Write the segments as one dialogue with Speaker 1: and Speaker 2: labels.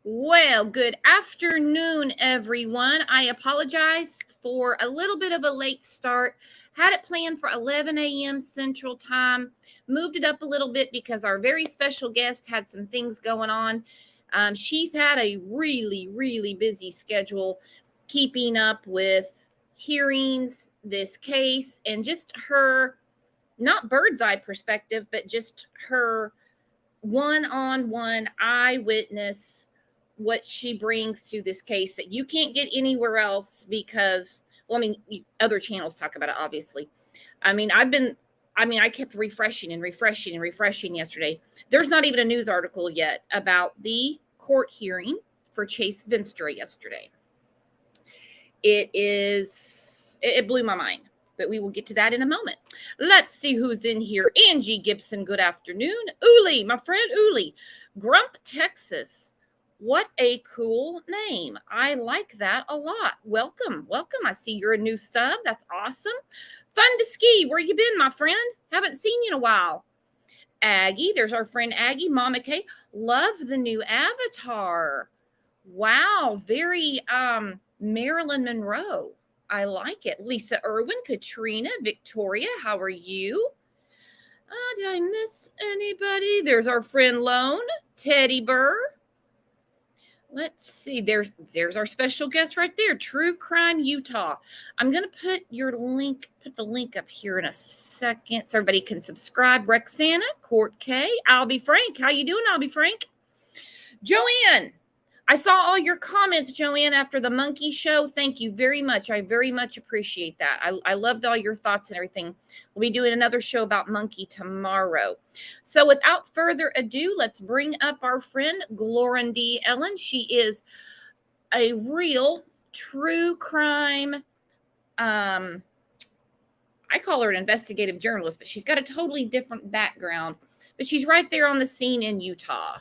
Speaker 1: Well, good afternoon, everyone. I apologize for a little bit of a late start. Had it planned for 11 a.m. Central Time. Moved it up a little bit because our very special guest had some things going on. She's had a really, really busy schedule keeping up with hearings, this case, and just her, not bird's eye perspective, but just her one-on-one eyewitness, what she brings to this case that you can't get anywhere else because, well, I mean, other channels talk about it, obviously. I kept refreshing and refreshing and refreshing yesterday. There's not even a news article yet about the court hearing for Chase Venstra yesterday. It blew my mind, but we will get to that in a moment. Let's see who's in here. Angie Gibson, good afternoon. Uli, my friend Uli. Grump, Texas. What a cool name. I like that a lot. Welcome. I see you're a new sub. That's awesome. Fun to ski. Where you been, my friend? Haven't seen you in a while. Aggie, there's our friend Aggie. Mama K, love the new avatar. Wow, very Marilyn Monroe. I like it. Lisa Irwin, Katrina, Victoria, how are you? Did I miss anybody? There's our friend Lone, Teddy Burr. Let's see. There's our special guest right there, True Crime Utah. I'm going to put the link up here in a second so everybody can subscribe. Rexana, Court K, Albie Frank. How you doing, Albie Frank? Joanne. I saw all your comments, Joanne, after the monkey show. Thank you very much. I very much appreciate that. I loved all your thoughts and everything. We'll be doing another show about monkey tomorrow. So without further ado, let's bring up our friend, Glorin D. Ellen. She is a real true crime. I call her an investigative journalist, but she's got a totally different background. But she's right there on the scene in Utah.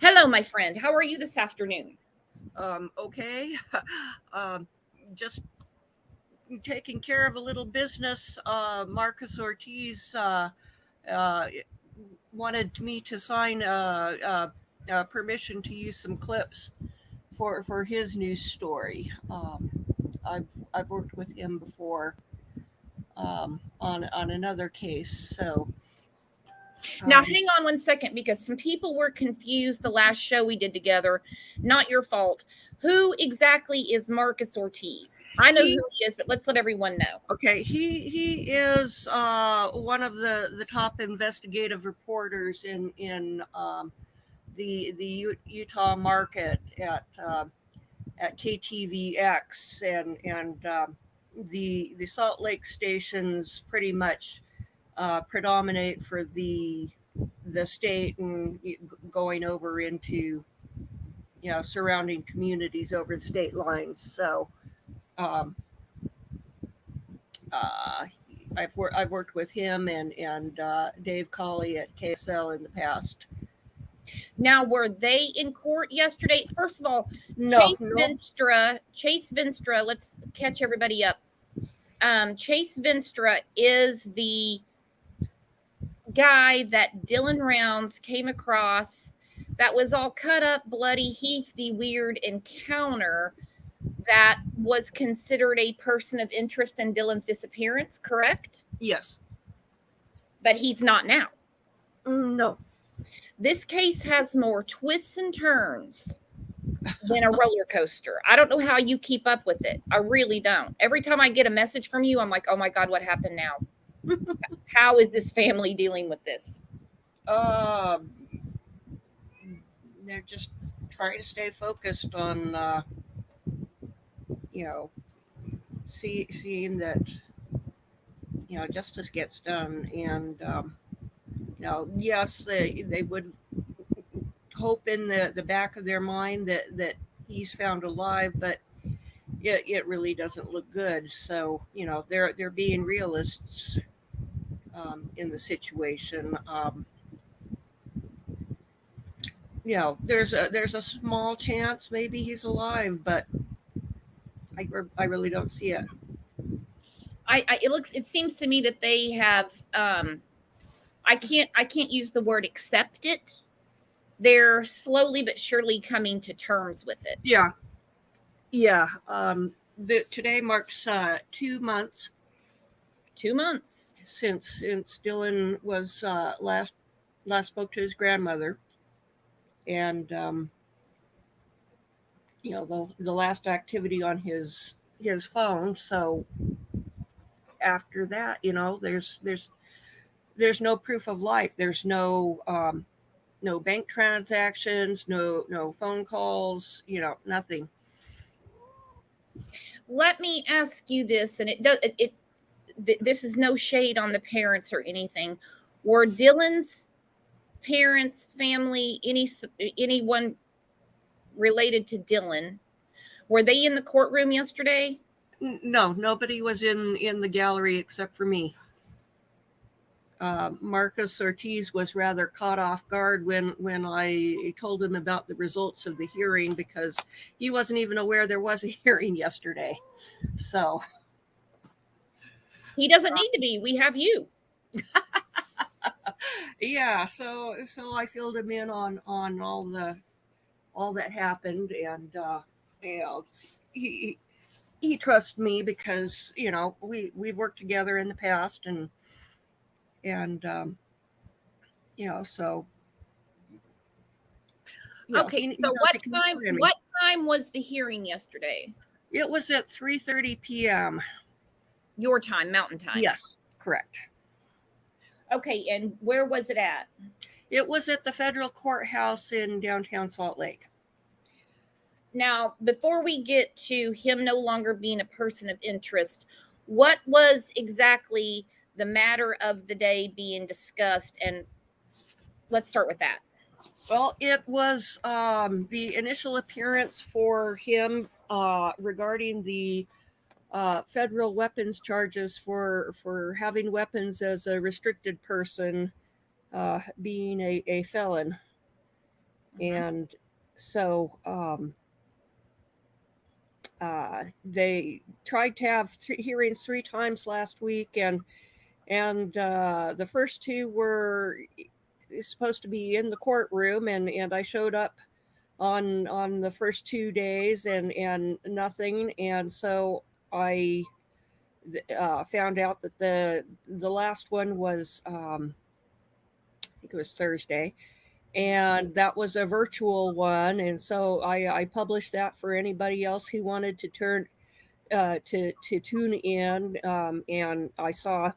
Speaker 1: Hello, my friend. How are you this afternoon?
Speaker 2: Okay. Just taking care of a little business. Marcus Ortiz wanted me to sign permission to use some clips for his news story. I've worked with him before on another case, so.
Speaker 1: Now, hang on one second, because some people were confused the last show we did together. Not your fault. Who exactly is Marcus Ortiz? I know who he is, but let's let everyone know.
Speaker 2: Okay, he is one of the top investigative reporters in the Utah market at KTVX, and the Salt Lake stations pretty much predominate for the state and going over into surrounding communities over the state lines. So I've worked with him and Dave Colley at KSL in the past.
Speaker 1: Now, were they in court yesterday? First of all,
Speaker 2: No.
Speaker 1: Chase Venstra, let's catch everybody up. Chase Venstra is the guy that Dylan Rounds came across that was all cut up, bloody. He's the weird encounter that was considered a person of interest in Dylan's disappearance, correct?
Speaker 2: Yes.
Speaker 1: But he's not now.
Speaker 2: No.
Speaker 1: This case has more twists and turns than a roller coaster. I don't know how you keep up with it. I really don't. Every time I get a message from you, I'm like, oh my God, what happened now? How is this family dealing with this?
Speaker 2: They're just trying to stay focused on, seeing that, justice gets done. And, yes, they would hope in the back of their mind that he's found alive, but it really doesn't look good. So, they're being realists in the situation. There's a small chance maybe he's alive, but I really don't see it.
Speaker 1: It seems to me that they have I can't use the word accept it, they're slowly but surely coming to terms with it.
Speaker 2: Yeah. Today marks 2 months
Speaker 1: 2 months.
Speaker 2: since Dylan was last spoke to his grandmother, and the last activity on his phone. So after that, there's no proof of life. There's no bank transactions, no phone calls, nothing.
Speaker 1: Let me ask you this, and this is no shade on the parents or anything. Were Dylan's parents, family, anyone related to Dylan, were they in the courtroom yesterday?
Speaker 2: No, nobody was in the gallery except for me. Marcus Ortiz was rather caught off guard when I told him about the results of the hearing, because he wasn't even aware there was a hearing yesterday. So
Speaker 1: He doesn't need to be. We have you.
Speaker 2: yeah, so I filled him in on all that happened, and he trusts me because we've worked together in the past, and so
Speaker 1: okay. So what time was the hearing yesterday?
Speaker 2: It was at 3:30 p.m.
Speaker 1: Your time, Mountain Time.
Speaker 2: Yes, correct.
Speaker 1: Okay, and where was it at?
Speaker 2: It was at the federal courthouse in downtown Salt Lake.
Speaker 1: Now, before we get to him no longer being a person of interest, what was exactly the matter of the day being discussed? And let's start with that.
Speaker 2: Well, it was the initial appearance for him regarding the federal weapons charges for having weapons as a restricted person, being a felon. Mm-hmm. And so they tried to have hearings 3 times last week, and the first 2 were supposed to be in the courtroom, and I showed up on the first 2 days, and nothing. And so I found out that the last one was I think it was Thursday, and that was a virtual one. And so I published that for anybody else who wanted to tune in. And I saw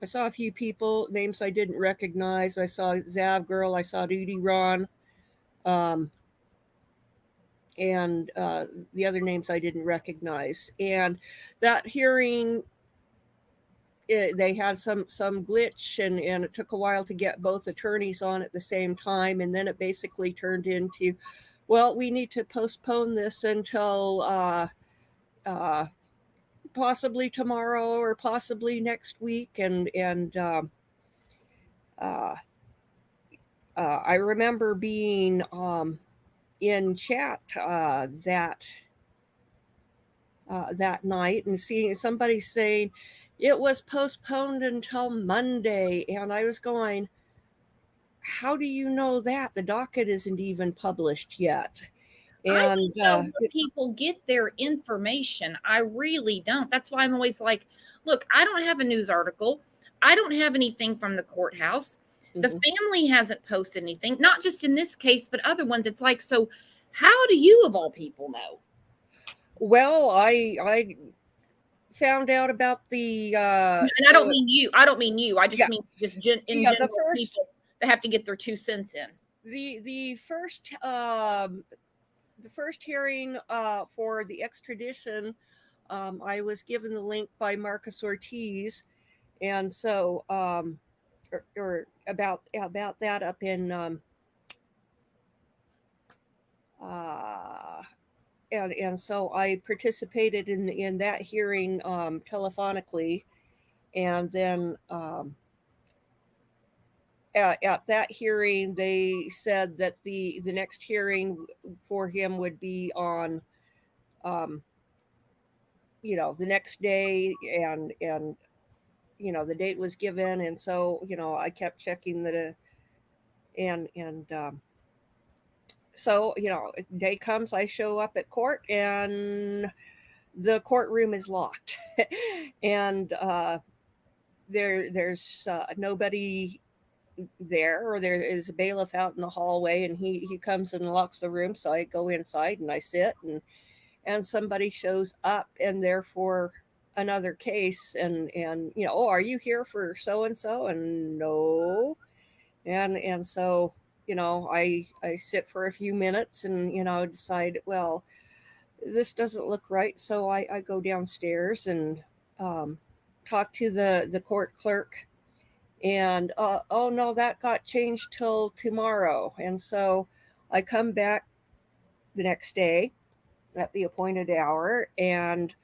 Speaker 2: a few people, names I didn't recognize. I saw Zav Girl, I saw Duty Ron, and the other names I didn't recognize. And that hearing, they had some glitch, and it took a while to get both attorneys on at the same time. And then it basically turned into, well, we need to postpone this until possibly tomorrow or possibly next week. And I remember being in chat that night and seeing somebody saying it was postponed until Monday. And I was going, how do you know that? The docket isn't even published yet. And
Speaker 1: I don't know where people get their information. I really don't. That's why I'm always like, look, I don't have a news article. I don't have anything from the courthouse. Mm-hmm. The family hasn't posted anything, not just in this case, but other ones. It's like, so how do you, of all people, know?
Speaker 2: Well, I found out about the
Speaker 1: and I don't mean you. I just mean just in general, people that have to get their 2 cents in.
Speaker 2: The first hearing for the extradition, I was given the link by Marcus Ortiz, and so or about that up in and so I participated in that hearing telephonically, and then at that hearing they said that the next hearing for him would be on the next day, and the date was given. And so I kept checking that and So, day comes, I show up at court, and the courtroom is locked. And there's nobody there, or there is a bailiff out in the hallway, and he comes and locks the room. So I go inside and I sit, and somebody shows up, and therefore another case, and oh, are you here for so and so? And no. And so I sit for a few minutes, and decide, well, this doesn't look right. So I go downstairs and talk to the court clerk, and oh no, that got changed till tomorrow. And so I come back the next day at the appointed hour, and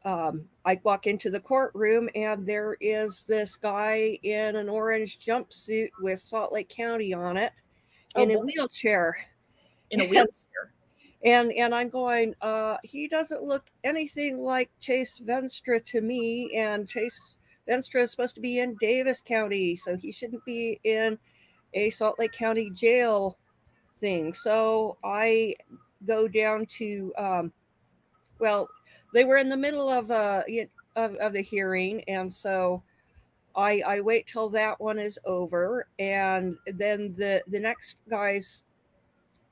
Speaker 2: I walk into the courtroom, and there is this guy in an orange jumpsuit with Salt Lake County on it,
Speaker 1: Oh
Speaker 2: in a
Speaker 1: boy,
Speaker 2: wheelchair.
Speaker 1: in a
Speaker 2: And
Speaker 1: wheelchair.
Speaker 2: and I'm going, he doesn't look anything like Chase Venstra to me, and Chase Venstra is supposed to be in Davis County, so he shouldn't be in a Salt Lake County jail thing. So I go down to, well, they were in the middle of the hearing, and so I wait till that one is over, and then the next guy's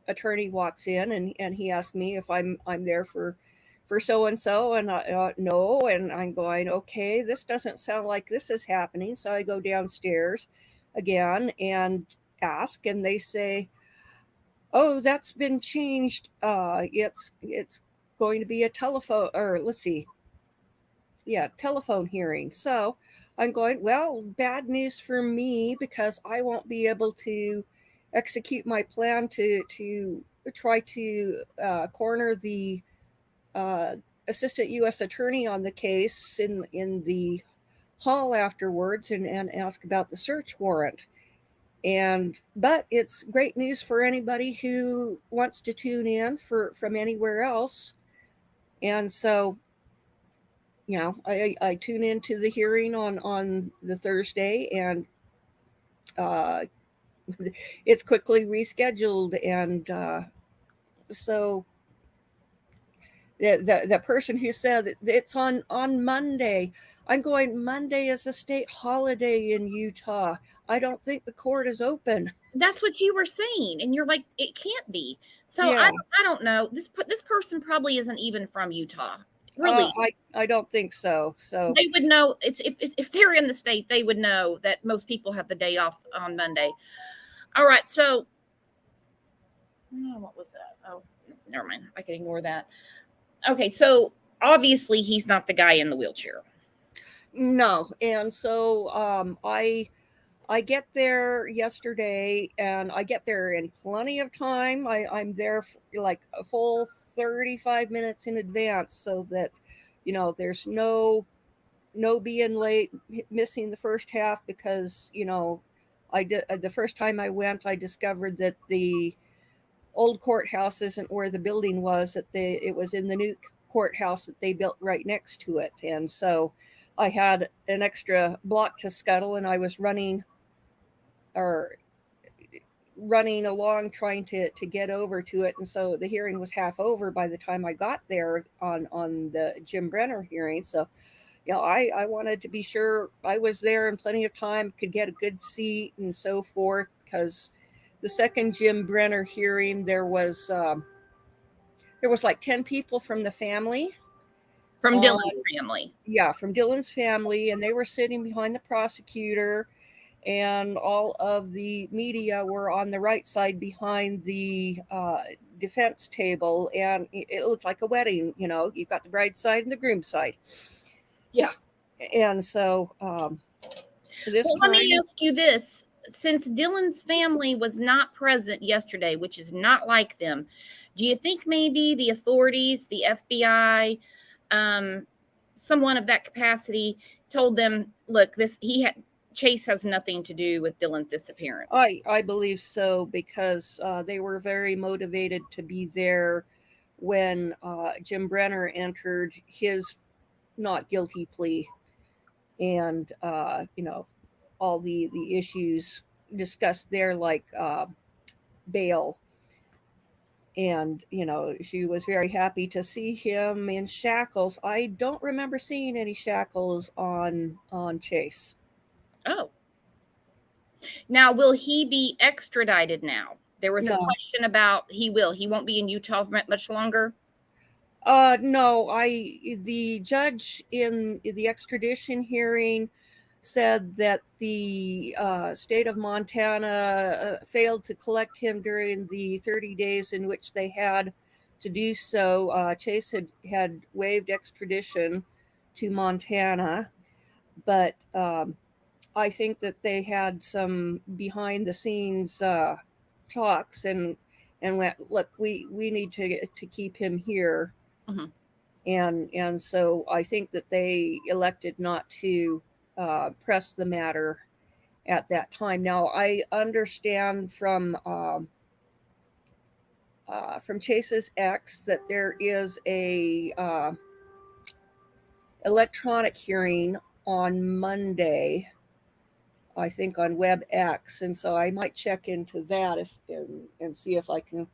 Speaker 2: attorney walks in, and he asked me if I'm there for so and so, and I no, and I'm going, okay, this doesn't sound like this is happening. So I go downstairs again and ask, and they say, oh, that's been changed. It's going to be a telephone, or let's see, yeah, telephone hearing. So I'm going, well, bad news for me, because I won't be able to execute my plan to try to corner the uh, assistant U.S. attorney on the case in the hall afterwards, and ask about the search warrant. But it's great news for anybody who wants to tune in from anywhere else. And so I tune into the hearing on the Thursday, and uh, it's quickly rescheduled. And so the person who said it's on Monday, I'm going, Monday is a state holiday in Utah. I don't think the court is open.
Speaker 1: That's what you were saying, and you're like, it can't be. So
Speaker 2: Yeah,
Speaker 1: I don't know. This person probably isn't even from Utah. Really,
Speaker 2: I don't think so. So
Speaker 1: they would know. It's if they're in the state, they would know that most people have the day off on Monday. All right, so what was that? Oh, never mind. I can ignore that. Okay, so obviously he's not the guy in the wheelchair.
Speaker 2: no. And so I get there yesterday, and I get there in plenty of time. I'm there like a full 35 minutes in advance, so that there's no being late, missing the first half, because I did the first time I went, I discovered that the old courthouse isn't where the building was, that it was in the new courthouse that they built right next to it. And so I had an extra block to scuttle, and I was running along trying to get over to it. And so the hearing was half over by the time I got there on the Jim Brenner hearing. So I wanted to be sure I was there in plenty of time, could get a good seat and so forth, because the second Jim Brenner hearing, there was like 10 people from the family.
Speaker 1: From Dylan's family.
Speaker 2: Yeah, from Dylan's family, and they were sitting behind the prosecutor, and all of the media were on the right side behind the defense table, and it looked like a wedding. You've got the bride side and the groom side.
Speaker 1: Yeah.
Speaker 2: And so
Speaker 1: let me ask you this. Since Dylan's family was not present yesterday, which is not like them, do you think maybe the authorities, the FBI, someone of that capacity told them, look, Chase has nothing to do with Dylan's disappearance?
Speaker 2: I believe so, because they were very motivated to be there when Jim Brenner entered his not guilty plea, and all the issues discussed there, like bail And, she was very happy to see him in shackles. I don't remember seeing any shackles on Chase.
Speaker 1: Oh. Now, will he be extradited now? There was a
Speaker 2: No.
Speaker 1: question about he will. He won't be in Utah much longer.
Speaker 2: No, the judge in the extradition hearing said that the state of Montana failed to collect him during the 30 days in which they had to do so. Chase had waived extradition to Montana, but I think that they had some behind the scenes talks and went, look, we need to keep him here.
Speaker 1: Mm-hmm.
Speaker 2: And so I think that they elected not to press the matter at that time. Now I understand from Chase's ex that there is a electronic hearing on Monday, I think on WebEx, and so I might check into that and see if I can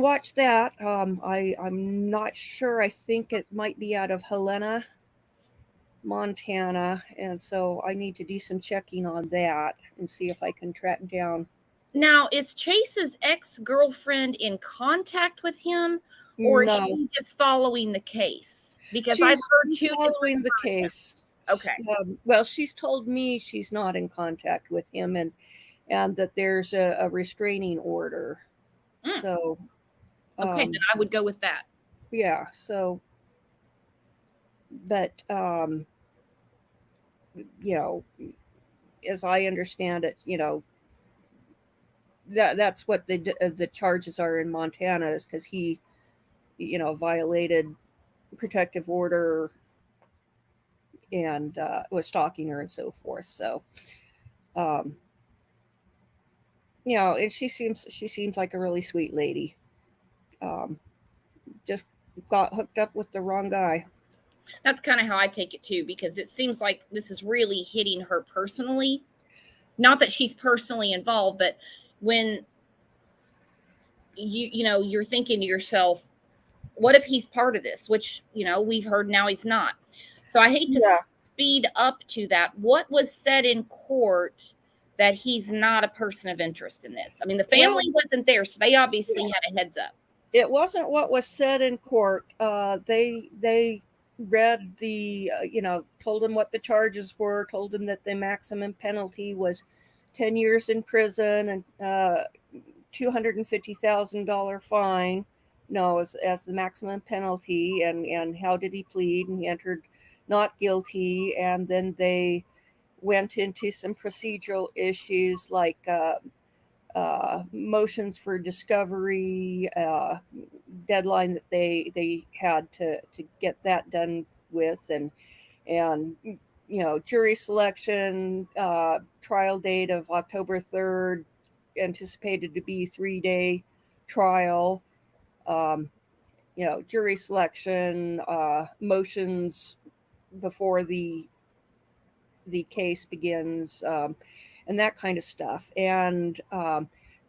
Speaker 2: watch that. I'm not sure. I think it might be out of Helena, Montana, and so I need to do some checking on that and see if I can track down.
Speaker 1: Now, is Chase's ex-girlfriend in contact with him, or is
Speaker 2: No,
Speaker 1: she just following the case? Because I've heard
Speaker 2: she's
Speaker 1: two different
Speaker 2: following the
Speaker 1: versions.
Speaker 2: case.
Speaker 1: Okay.
Speaker 2: Well, she's told me she's not in contact with him, and that there's a restraining order.
Speaker 1: Mm.
Speaker 2: So,
Speaker 1: Okay, then I would go with that.
Speaker 2: yeah. So, but as I understand it, that's what the charges are in Montana, is because he, violated protective order and was stalking her and so forth. So, um, and she seems like a really sweet lady. Just got hooked up with the wrong guy.
Speaker 1: That's kind of how I take it too, because it seems like this is really hitting her personally. Not that she's personally involved, but when you're thinking to yourself, what if he's part of this? Which, we've heard now he's not. So I hate to
Speaker 2: Yeah.
Speaker 1: speed up to that. What was said in court that he's not a person of interest in this? I mean, the family wasn't there, so they obviously had a heads up.
Speaker 2: It wasn't what was said in court. They read the, told him what the charges were, told him that the maximum penalty was 10 years in prison and $250,000 fine, as the maximum penalty, and how did he plead, and he entered not guilty. And then they went into some procedural issues like motions for discovery, deadline that they had to get that done with, and jury selection, trial date of October 3rd, anticipated to be 3-day trial, jury selection, motions before the case begins, and that kind of stuff. And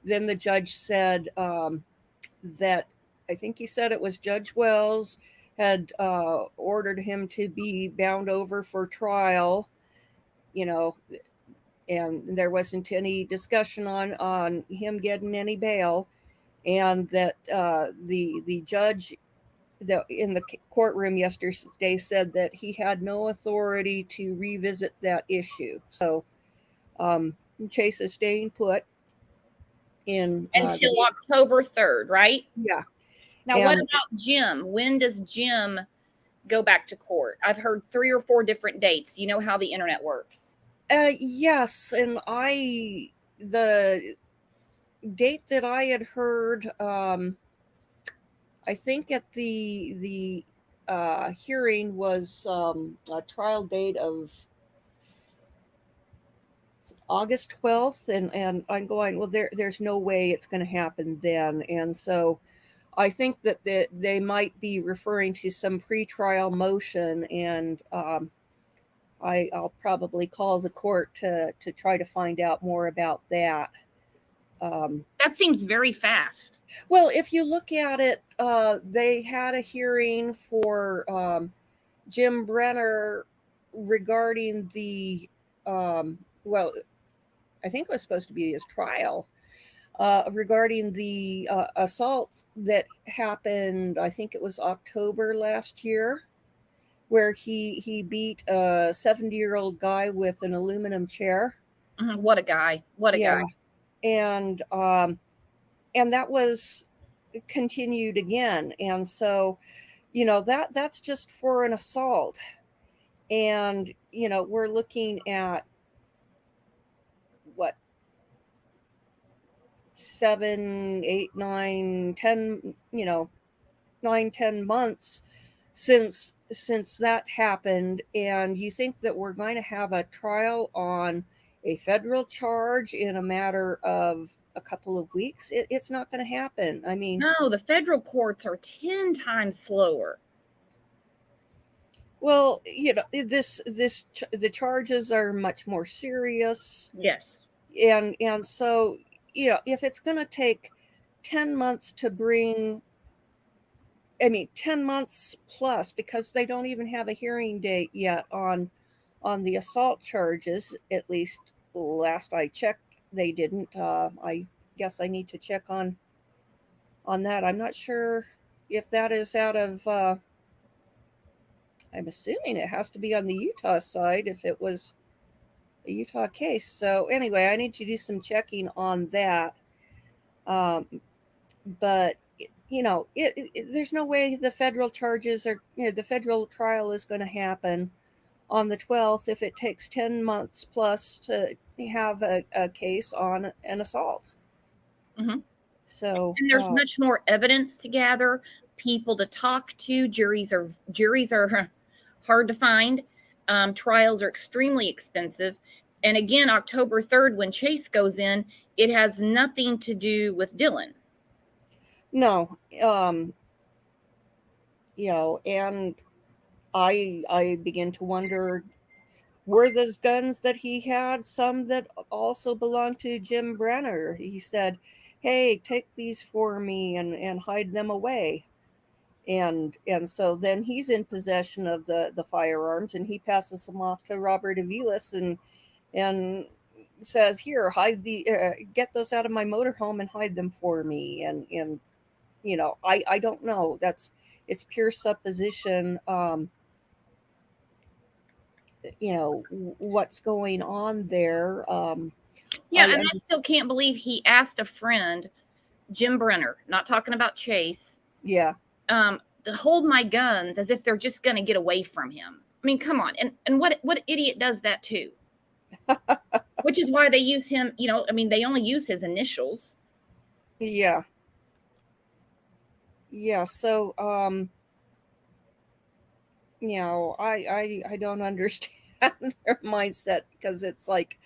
Speaker 2: then the judge said that, I think he said it was Judge Wells had ordered him to be bound over for trial, and there wasn't any discussion on him getting any bail, and that the judge in the courtroom yesterday said that he had no authority to revisit that issue. So Chase is staying put in
Speaker 1: Until October 3rd, right?
Speaker 2: Yeah.
Speaker 1: Now, what about Jim? When does Jim go back to court? I've heard 3 or 4 different dates. You know how the internet works.
Speaker 2: Yes, and the date that I had heard, I think at the hearing was a trial date of August 12th, and I'm going, well, there's no way it's going to happen then. And so I think that they might be referring to some pretrial motion, and I'll probably call the court to try to find out more about that.
Speaker 1: That seems very fast.
Speaker 2: Well, if you look at it, they had a hearing for Jim Brenner regarding the, well, I think it was supposed to be his trial, regarding the assault that happened, I think it was October last year, where he beat a 70-year-old guy with an aluminum chair.
Speaker 1: What a guy. What a guy.
Speaker 2: And that was continued again. And so, that's just for an assault. And, we're looking at what, 7, 8, 9, 10, 9, 10 months since that happened. And you think that we're going to have a trial on a federal charge in a matter of a couple of weeks? It's not going to happen. I mean,
Speaker 1: no, the federal courts are 10 times slower.
Speaker 2: Well, the charges are much more serious.
Speaker 1: Yes.
Speaker 2: And so, if it's going to take 10 months to bring, 10 months plus, because they don't even have a hearing date yet on the assault charges, at least last I checked, they didn't. I guess I need to check on that. I'm not sure if that is out of, I'm assuming it has to be on the Utah side if it was a Utah case. So anyway, I need to do some checking on that. But there's no way the federal charges are, the federal trial is going to happen on the 12th if it takes 10 months plus to have a case on an assault.
Speaker 1: Mm-hmm.
Speaker 2: So,
Speaker 1: and there's much more evidence to gather, people to talk to. Juries are hard to find. Trials are extremely expensive. And again, October 3rd, when Chase goes in, it has nothing to do with Dylan.
Speaker 2: No. And I begin to wonder, were those guns that he had some that also belonged to Jim Brenner? He said, hey, take these for me and hide them away. And so then he's in possession of the firearms, and he passes them off to Robert Aviles and says, here, hide get those out of my motorhome and hide them for me. And I don't know. It's pure supposition. What's going on there.
Speaker 1: Yeah, and I still can't believe he asked a friend, Jim Brenner, not talking about Chase.
Speaker 2: Yeah.
Speaker 1: To hold my guns as if they're just going to get away from him. I mean, come on. And what idiot does that too? Which is why they use him, they only use his initials.
Speaker 2: Yeah. Yeah. So, I don't understand their mindset, because it's like,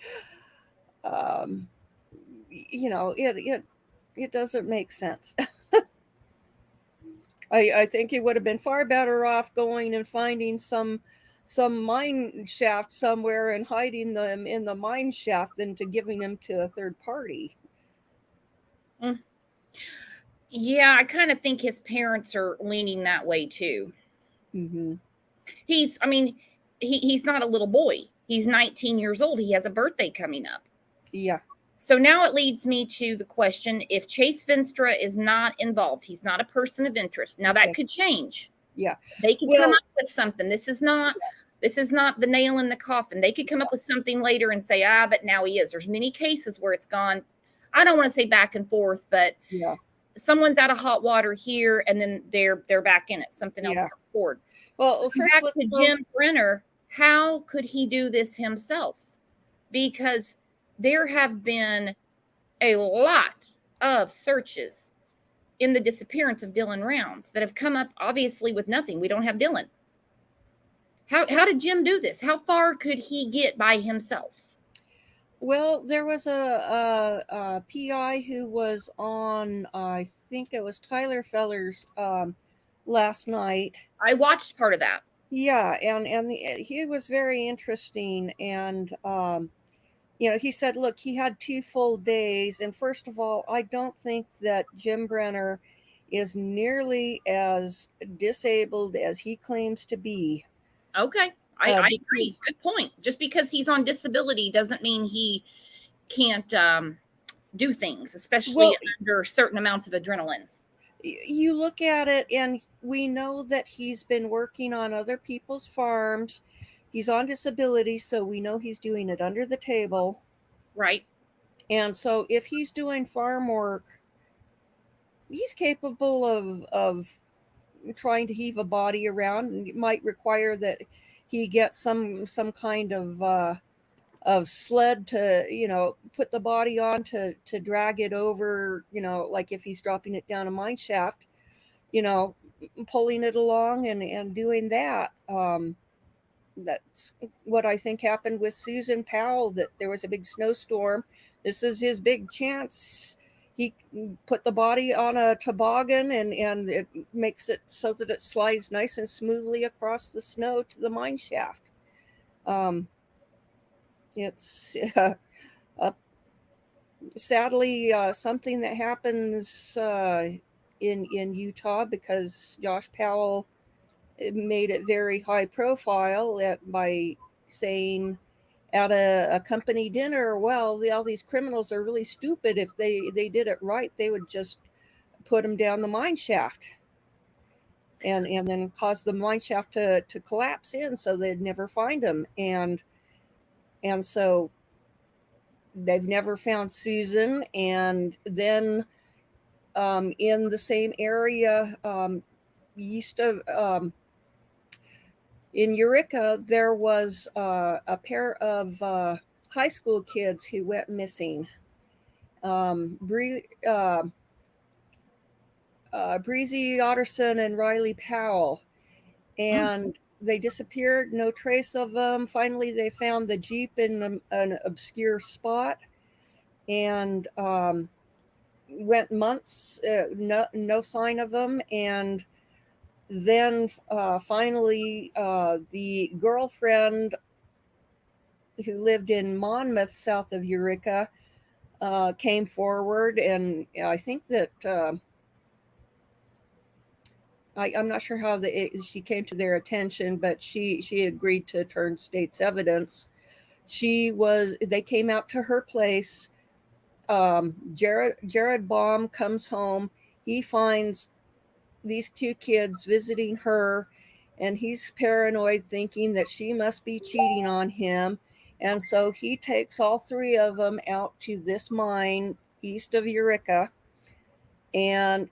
Speaker 2: it doesn't make sense. I think he would have been far better off going and finding some mine shaft somewhere and hiding them in the mine shaft than to giving them to a third party.
Speaker 1: Yeah, I kind of think his parents are leaning that way too.
Speaker 2: Mm-hmm.
Speaker 1: He's not a little boy. He's 19 years old. He has a birthday coming up.
Speaker 2: Yeah.
Speaker 1: So now it leads me to the question, if Chase Venstra is not involved, he's not a person of interest. Now that could change.
Speaker 2: Yeah.
Speaker 1: They could come up with something. This is not the nail in the coffin. They could come up with something later and say, but now he is. There's many cases where it's gone, I don't want to say back and forth, but someone's out of hot water here and then they're back in it. Something else comes forward. Well, so first back to Jim Brenner, how could he do this himself? Because there have been a lot of searches in the disappearance of Dylan Rounds that have come up obviously with nothing. We don't have Dylan. How did Jim do this? How far could he get by himself?
Speaker 2: Well, there was a PI who was on, I think it was Tyler Feller's last night.
Speaker 1: I watched part of that.
Speaker 2: Yeah, and he was very interesting, and he said, look, he had 2 full days. And first of all, I don't think that Jim Brenner is nearly as disabled as he claims to be.
Speaker 1: Okay. I agree.
Speaker 2: Because
Speaker 1: Good point. Just because he's on disability doesn't mean he can't do things, especially under certain amounts of adrenaline.
Speaker 2: You look at it, and we know that he's been working on other people's farms. He's on disability, so we know he's doing it under the table.
Speaker 1: Right.
Speaker 2: And so if he's doing farm work, he's capable of trying to heave a body around, and it might require that he get some kind of sled to put the body on to drag it over, like if he's dropping it down a mine shaft, pulling it along and doing that. That's what I think happened with Susan Powell, that there was a big snowstorm. This is his big chance. He put the body on a toboggan, and it makes it so that it slides nice and smoothly across the snow to the mine shaft. It's sadly something that happens in Utah, because Josh Powell made it very high profile by saying at a company dinner, well, all these criminals are really stupid. If they did it right, they would just put them down the mine shaft and then cause the mine shaft to collapse in, so they'd never find them. And so they've never found Susan. And then in the same area, east of in Eureka, there was a pair of high school kids who went missing. Breezy Otterson and Riley Powell. And they disappeared, no trace of them. Finally, they found the Jeep in an obscure spot, and went months, no sign of them. And then finally, the girlfriend who lived in Monmouth, south of Eureka, came forward. And I think that I'm not sure how she came to their attention, but she agreed to turn state's evidence. They came out to her place. Jared Baum comes home. He finds these 2 kids visiting her, and he's paranoid, thinking that she must be cheating on him. And so he takes all 3 of them out to this mine east of Eureka, and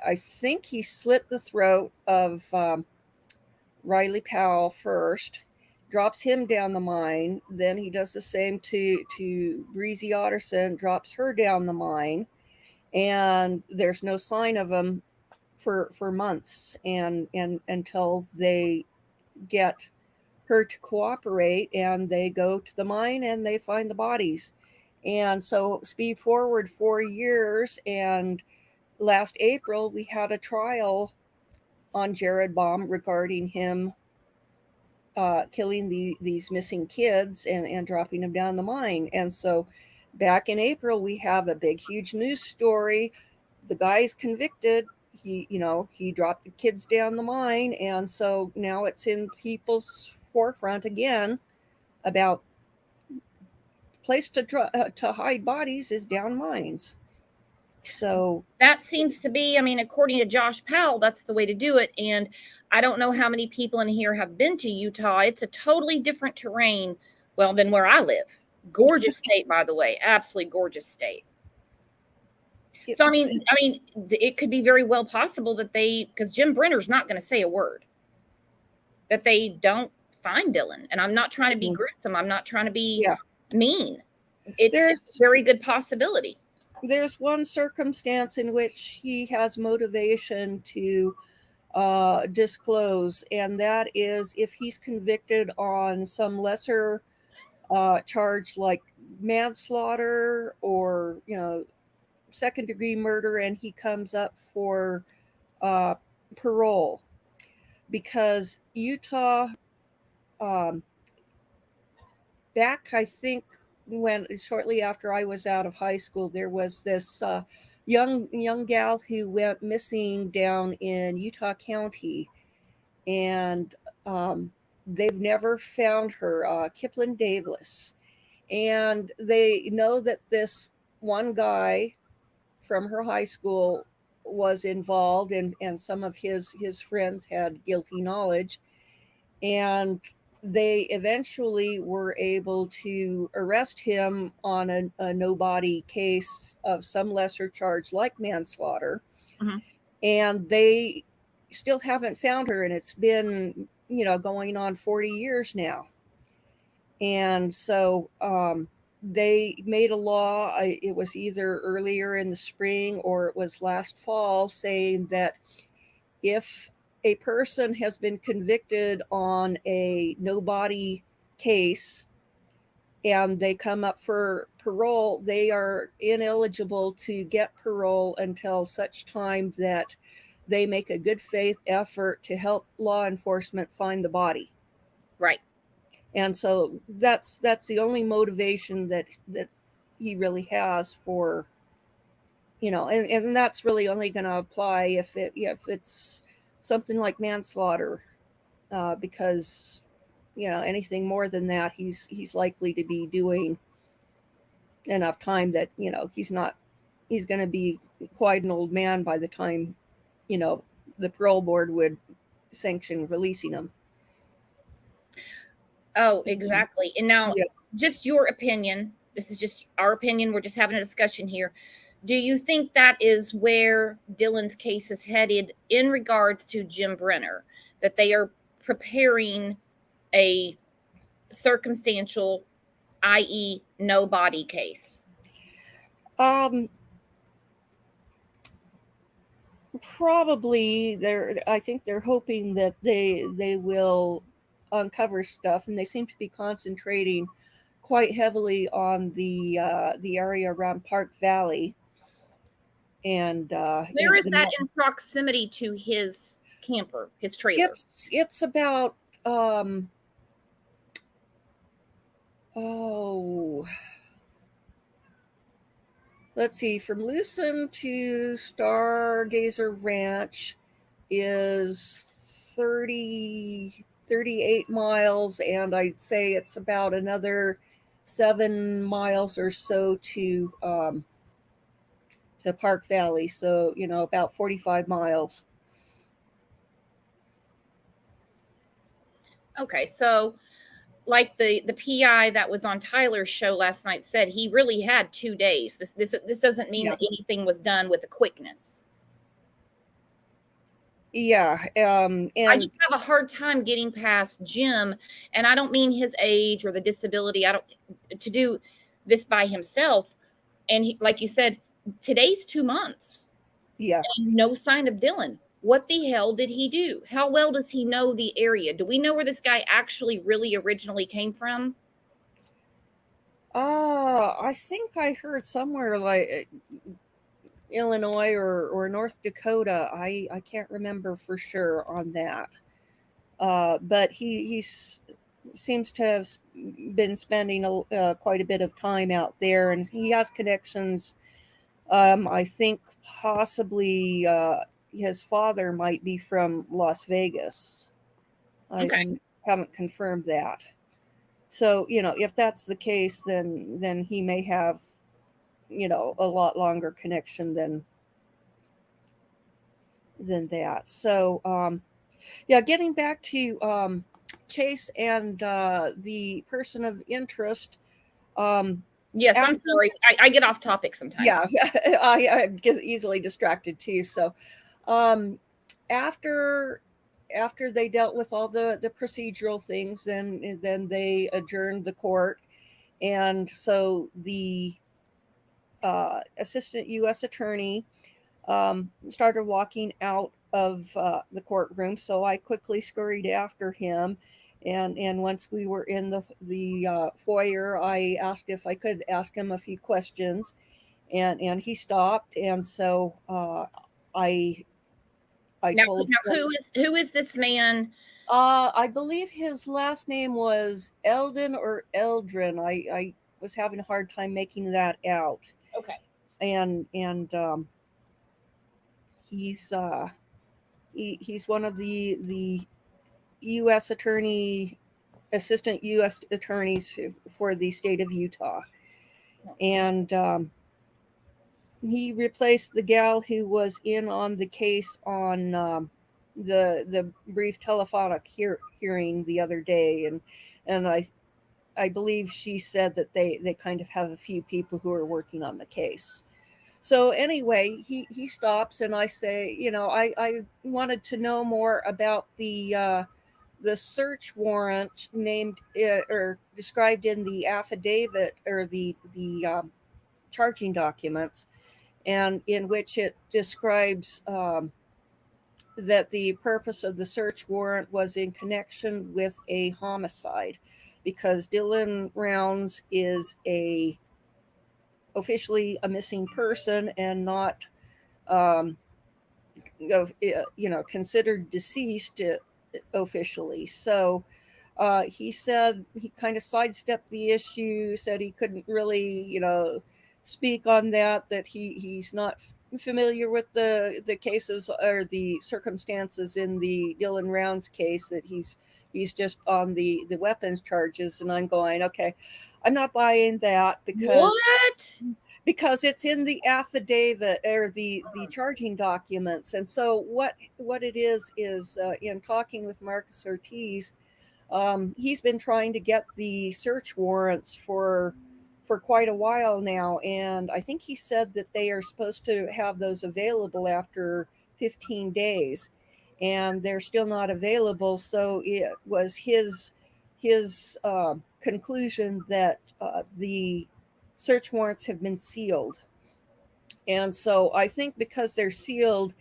Speaker 2: I think he slit the throat of Riley Powell first, drops him down the mine. Then he does the same to Breezy Otterson, drops her down the mine, and there's no sign of him for months, and until they get her to cooperate, and they go to the mine and they find the bodies. And so speed forward 4 years, and last April we had a trial on Jared Baum regarding him killing these missing kids and dropping them down the mine. And so back in April, we have a big, huge news story. The guy's convicted. He dropped the kids down the mine. And so now it's in people's forefront again about place to hide bodies is down mines. So
Speaker 1: that seems to be, according to Josh Powell, that's the way to do it. And I don't know how many people in here have been to Utah. It's a totally different terrain, than where I live. Gorgeous state, by the way. Absolutely gorgeous state. So, it could be very well possible that because Jim Brenner's not going to say a word, that they don't find Dylan. And I'm not trying to be gruesome. I'm not trying to be mean. It's a very good possibility.
Speaker 2: There's one circumstance in which he has motivation to disclose, and that is if he's convicted on some lesser charge like manslaughter or second-degree murder, and he comes up for parole. Because Utah, back I think when shortly after I was out of high school, there was this young gal who went missing down in Utah County, and they've never found her, Kipling Davis. And they know that this one guy from her high school was involved, and some of his friends had guilty knowledge, and they eventually were able to arrest him on a no-body case of some lesser charge like manslaughter.
Speaker 1: Mm-hmm.
Speaker 2: And they still haven't found her, and it's been, going on 40 years now. And so they made a law. It was either earlier in the spring or it was last fall, saying that if a person has been convicted on a no-body case and they come up for parole, they are ineligible to get parole until such time that they make a good faith effort to help law enforcement find the body.
Speaker 1: Right.
Speaker 2: And so that's the only motivation that he really has for, and that's really only going to apply if it's something like manslaughter, because anything more than that, he's likely to be doing enough time that he's going to be quite an old man by the time the parole board would sanction releasing him.
Speaker 1: Oh, exactly. And now,
Speaker 2: Yeah.
Speaker 1: just your opinion. This is just our opinion. We're just having a discussion here. Do you think that is where Dylan's case is headed in regards to Jim Brenner? That they are preparing a circumstantial, i.e., no body case?
Speaker 2: Probably I think they're hoping that they will uncover stuff, and they seem to be concentrating quite heavily on the area around Park Valley. And
Speaker 1: where is that in proximity to his camper, his trailer?
Speaker 2: It's about let's see, from Lucin to Stargazer Ranch is 38 miles, and I'd say it's about another 7 miles or so to Park Valley. So, about 45 miles.
Speaker 1: Okay, so like the PI that was on Tyler's show last night said, he really had 2 days. This doesn't mean that anything was done with a quickness.
Speaker 2: Yeah, and
Speaker 1: I just have a hard time getting past Jim, and I don't mean his age or the disability. I don't to do this by himself. And like you said, today's 2 months.
Speaker 2: Yeah.
Speaker 1: And no sign of Dylan. What the hell did he do? How well does he know the area? Do we know where this guy actually really originally came from?
Speaker 2: I think I heard somewhere like Illinois or North Dakota. I can't remember for sure on that. But he seems to have been spending quite a bit of time out there, and he has connections. I think possibly his father might be from Las Vegas.
Speaker 1: Okay.
Speaker 2: I haven't confirmed that. So, if that's the case, then he may have, a lot longer connection than that. So, getting back to Chase and the person of interest.
Speaker 1: Yes, I'm sorry. I get off topic sometimes.
Speaker 2: Yeah, I get easily distracted too. So, after they dealt with all the procedural things, then they adjourned the court, and so the assistant U.S. attorney started walking out of the courtroom. So I quickly scurried after him. And once we were in the foyer, I asked if I could ask him a few questions, and he stopped. And so I
Speaker 1: now,
Speaker 2: told
Speaker 1: him, who is this man?
Speaker 2: I believe his last name was Eldon or Eldrin. I was having a hard time making that out.
Speaker 1: Okay.
Speaker 2: And he's one of the U.S. assistant U.S. attorneys for the state of Utah, and he replaced the gal who was in on the case on the brief telephonic hearing the other day, and I believe she said that they kind of have a few people who are working on the case. So anyway, he stops, and I say, I wanted to know more about the search warrant named or described in the affidavit or the charging documents, and in which it describes that the purpose of the search warrant was in connection with a homicide, because Dylan Rounds is officially a missing person and not considered deceased officially. So he said he kind of sidestepped the issue, said he couldn't really speak on that he's not familiar with the cases or the circumstances in the Dylan Rounds case, that he's just on the weapons charges. And I'm going, okay, I'm not buying that, because it's in the affidavit or the charging documents. And so what it is in talking with Marcus Ortiz, he's been trying to get the search warrants for quite a while now, and I think he said that they are supposed to have those available after 15 days, and they're still not available. So it was his conclusion that the search warrants have been sealed. And so I think because they're sealed,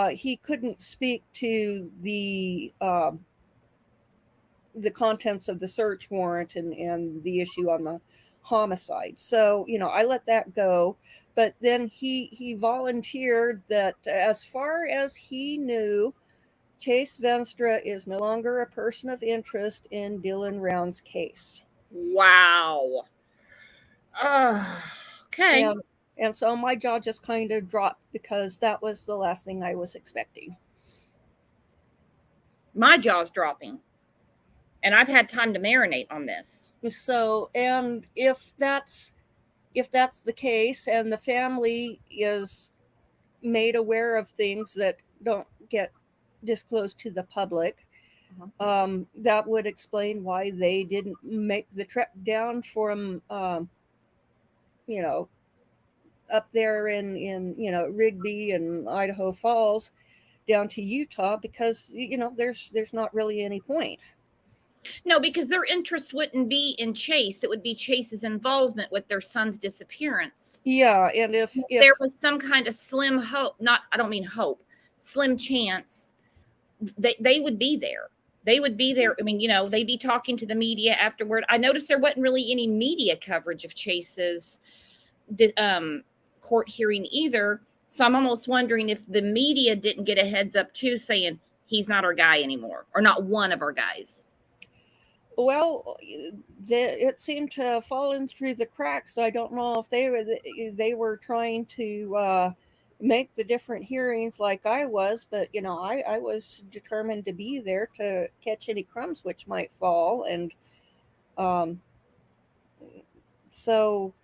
Speaker 2: he couldn't speak to the contents of the search warrant and the issue on the homicide. So, I let that go. But then he volunteered that as far as he knew, Chase Venstra is no longer a person of interest in Dylan Rounds' case.
Speaker 1: Wow. Okay.
Speaker 2: And so my jaw just kind of dropped, because that was the last thing I was expecting.
Speaker 1: My jaw's dropping. And I've had time to marinate on this.
Speaker 2: So, and if that's the case, and the family is made aware of things that don't get disclosed to the public, that would explain why they didn't make the trek down from up there in Rigby and Idaho Falls down to Utah, because there's not really any point.
Speaker 1: No, because their interest wouldn't be in Chase. It would be Chase's involvement with their son's disappearance.
Speaker 2: Yeah, and if
Speaker 1: there was some kind of slim hope, slim chance, they would be there. They would be there. I mean, they'd be talking to the media afterward. I noticed there wasn't really any media coverage of Chase's court hearing either. So I'm almost wondering if the media didn't get a heads up too, saying he's not our guy anymore, or not one of our guys.
Speaker 2: Well, it seemed to have fallen through the cracks. I don't know if they were trying to make the different hearings like I was, but I was determined to be there to catch any crumbs which might fall. And so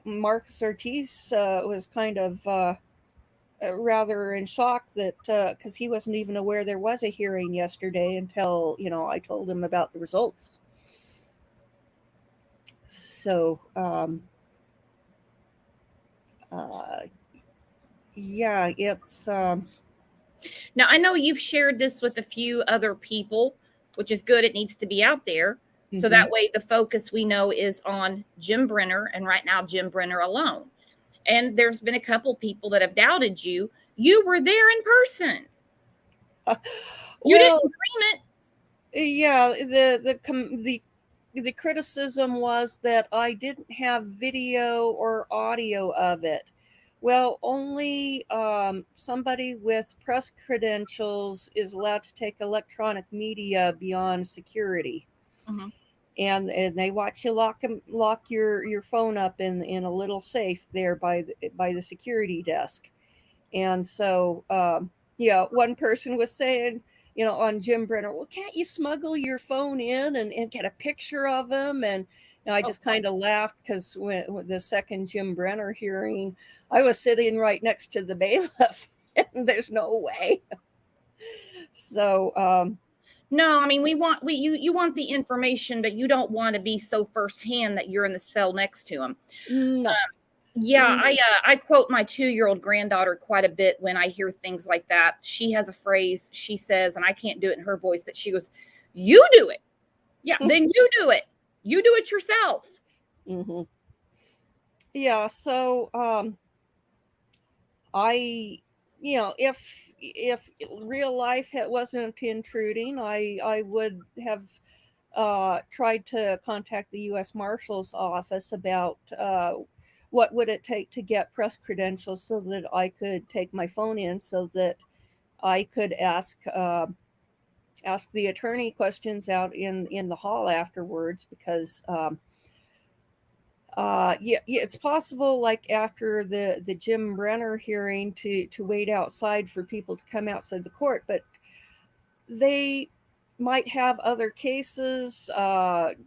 Speaker 2: Marcus Ortiz was kind of rather in shock that because he wasn't even aware there was a hearing yesterday until I told him about the results. So yeah, it's
Speaker 1: now I know you've shared this with a few other people, which is good. It needs to be out there. So that way the focus we know is on Jim Brenner, and right now Jim Brenner alone. And there's been a couple people that have doubted you. You were there in person. You didn't dream it.
Speaker 2: Yeah, the criticism was that I didn't have video or audio of it. Well, only somebody with press credentials is allowed to take electronic media beyond security. and they watch you lock your phone up in a little safe there by the security desk. And so one person was saying, on Jim Brenner, well, can't you smuggle your phone in and get a picture of him? And I just kind of laughed, because when the second Jim Brenner hearing, I was sitting right next to the bailiff, and there's no way. So
Speaker 1: no, I mean, you want the information, but you don't want to be so firsthand that you're in the cell next to him.
Speaker 2: no.
Speaker 1: Yeah, I quote my 2-year-old granddaughter quite a bit when I hear things like that. She has a phrase she says, and I can't do it in her voice, but she goes, "You do it." Yeah, then you do it. You do it yourself.
Speaker 2: Mm-hmm. Yeah. So I, if real life wasn't intruding, I would have tried to contact the U.S. Marshal's office about what would it take to get press credentials so that I could take my phone in, so that I could ask the attorney questions out in the hall afterwards, because it's possible, like after the Jim Brenner hearing, to wait outside for people to come outside the court, but they might have other cases. I'm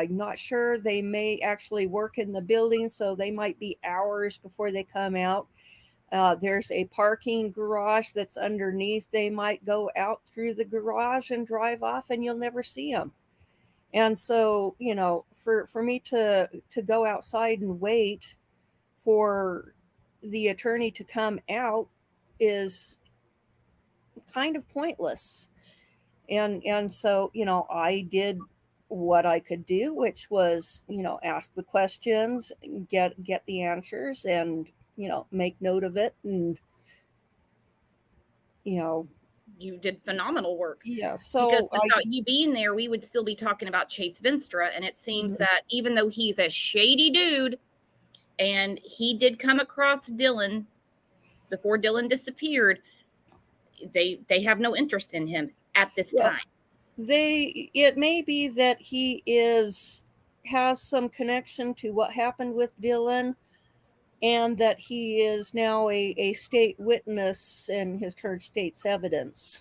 Speaker 2: not sure. They may actually work in the building, so they might be hours before they come out. There's a parking garage that's underneath. They might go out through the garage and drive off, and you'll never see them. And so, for me to go outside and wait for the attorney to come out is kind of pointless. And so, I did what I could do, which was, ask the questions, get the answers, and, make note of it. And,
Speaker 1: you did phenomenal work.
Speaker 2: Yeah. So
Speaker 1: because without you being there, we would still be talking about Chase Venstra. And it seems that even though he's a shady dude, and he did come across Dylan before Dylan disappeared, they have no interest in him at this time.
Speaker 2: It may be that he has some connection to what happened with Dylan, and that he is now a state witness and has heard state's evidence.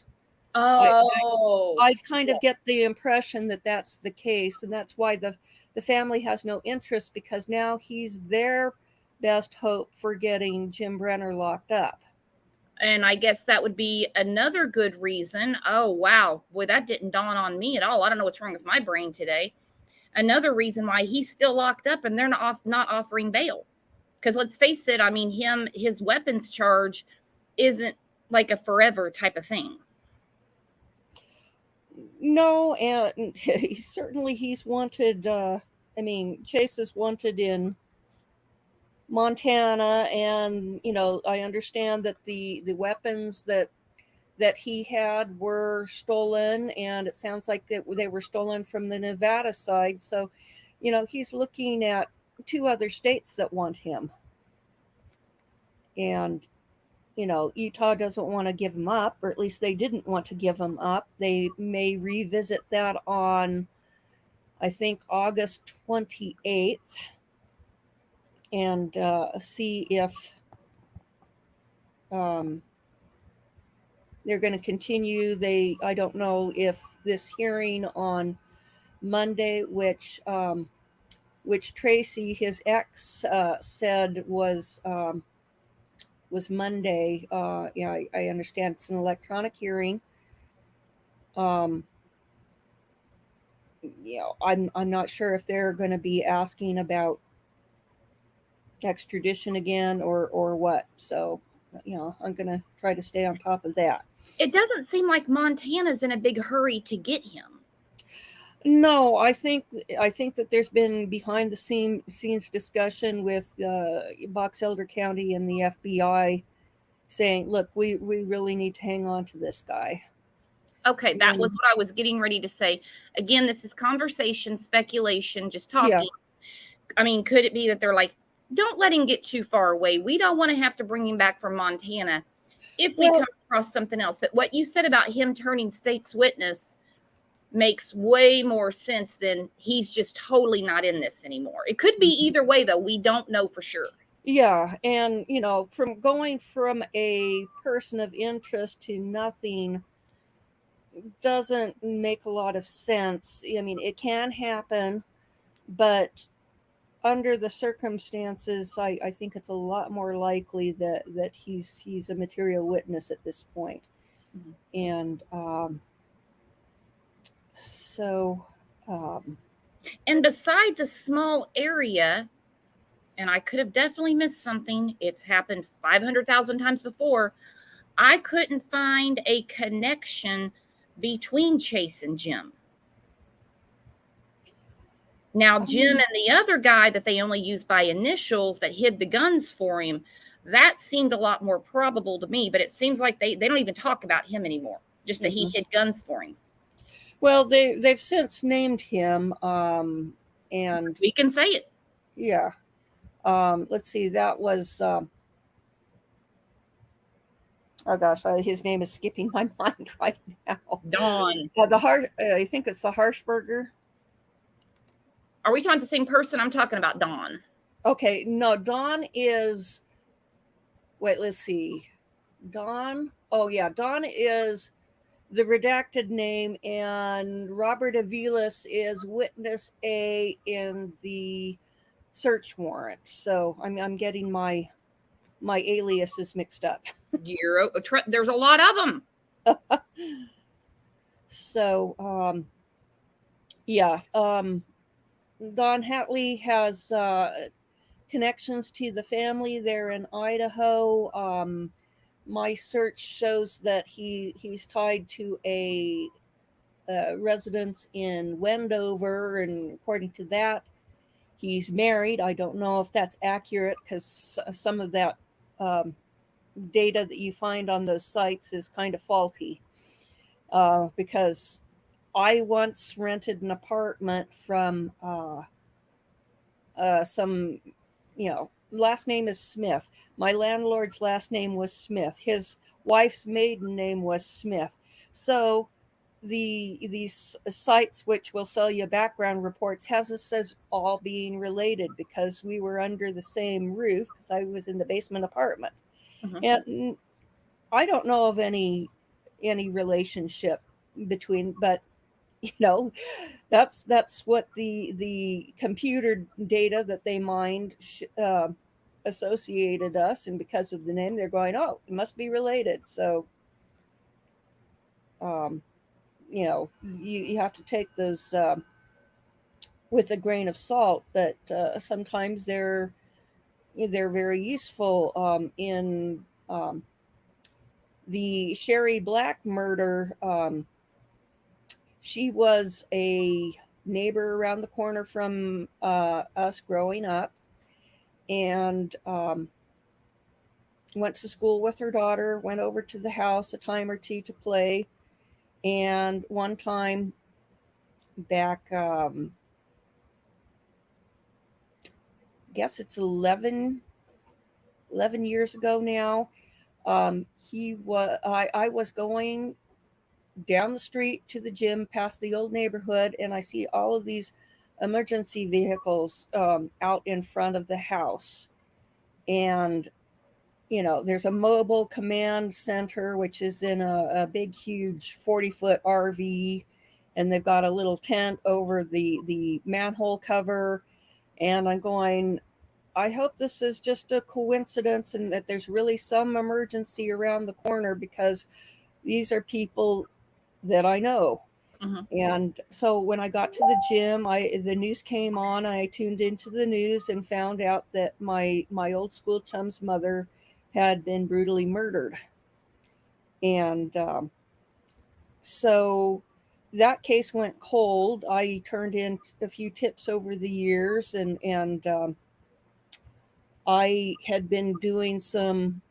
Speaker 1: Oh,
Speaker 2: I kind of get the impression that that's the case, and that's why the family has no interest, because now he's their best hope for getting Jim Brenner locked up.
Speaker 1: And I guess that would be another good reason. Oh, wow. Boy, that didn't dawn on me at all. I don't know what's wrong with my brain today. Another reason why he's still locked up and they're not offering bail. Because let's face it, I mean, his weapons charge isn't like a forever type of thing.
Speaker 2: No, and he's wanted. Chase is wanted in Montana, and I understand that the weapons that he had were stolen, and it sounds like they were stolen from the Nevada side. So, he's looking at 2 other states that want him, and Utah doesn't want to give him up, or at least they didn't want to give him up. They may revisit that on, I think, August 28th, and see if they're going to continue. I don't know if this hearing on Monday, which Tracy, his ex, said was Monday. I understand it's an electronic hearing. I'm not sure if they're going to be asking about extradition again or what. So, I'm going to try to stay on top of that.
Speaker 1: It doesn't seem like Montana's in a big hurry to get him.
Speaker 2: No, I think that there's been behind the scenes discussion with Box Elder County and the FBI saying, look, we really need to hang on to this guy.
Speaker 1: Okay, that was what I was getting ready to say. Again, this is conversation, speculation, just talking. Yeah. I mean, could it be that they're like, don't let him get too far away. We don't want to have to bring him back from Montana if we come across something else. But what you said about him turning state's witness, makes way more sense than he's just totally not in this anymore. It could be either way, though. We don't know for sure.
Speaker 2: Yeah, and from going from a person of interest to nothing doesn't make a lot of sense. I mean, it can happen, but under the circumstances, I think it's a lot more likely that he's a material witness at this point. And
Speaker 1: and besides a small area, and I could have definitely missed something, it's happened 500,000 times before, I couldn't find a connection between Chase and Jim. Now, Jim and the other guy that they only used by initials that hid the guns for him, that seemed a lot more probable to me, but it seems like they don't even talk about him anymore, just that he hid guns for him.
Speaker 2: Well, they've since named him, and
Speaker 1: we can say it.
Speaker 2: Yeah. Let's see, that was oh gosh, his name is skipping my mind right now.
Speaker 1: Don.
Speaker 2: I think it's the Harshberger.
Speaker 1: Are we talking about the same person? I'm talking about Don.
Speaker 2: Okay, no, Don is. Wait, let's see. Don. Oh yeah, Don is the redacted name, and Robert Aviles is witness A in the search warrant. So I'm getting my aliases mixed up.
Speaker 1: There's a lot of them.
Speaker 2: So yeah, Don Hatley has connections to the family there in Idaho. My search shows that he's tied to a residence in Wendover, and according to that, he's married. I don't know if that's accurate, because some of that data that you find on those sites is kind of faulty, because I once rented an apartment from some, last name is Smith. My landlord's last name was Smith. His wife's maiden name was Smith. So these sites which will sell you background reports has us as all being related, because we were under the same roof, because I was in the basement apartment. And I don't know of any relationship between, but that's what the computer data that they mined associated us, and because of the name, they're going, oh, it must be related. So you have to take those with a grain of salt, but sometimes they're very useful. In the Sherry Black murder, she was a neighbor around the corner from us growing up, and went to school with her daughter, went over to the house a time or two to play. And one time back, guess it's 11 years ago now, I was going down the street to the gym past the old neighborhood, and I see all of these emergency vehicles out in front of the house. And there's a mobile command center, which is in a big, huge 40-foot RV, and they've got a little tent over the manhole cover. And I'm going, I hope this is just a coincidence and that there's really some emergency around the corner, because these are people that I know. And so when I got to the gym, the news came on. I tuned into the news and found out that my old school chum's mother had been brutally murdered. And so that case went cold. I turned in a few tips over the years, and I had been doing some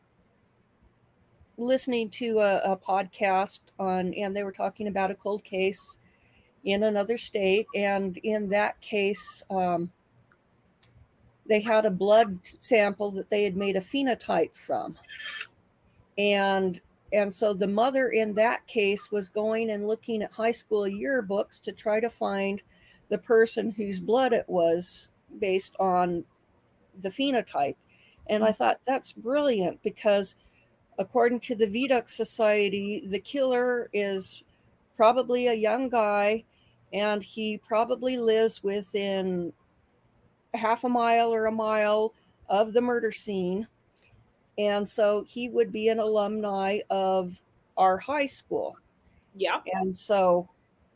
Speaker 2: listening to a podcast and they were talking about a cold case in another state. And in that case, they had a blood sample that they had made a phenotype from. And And so the mother in that case was going and looking at high school yearbooks to try to find the person whose blood it was based on the phenotype. And I thought that's brilliant, because according to the Vidoc Society, the killer is probably a young guy, and he probably lives within half a mile or a mile of the murder scene. And so he would be an alumni of our high school.
Speaker 1: Yeah.
Speaker 2: And so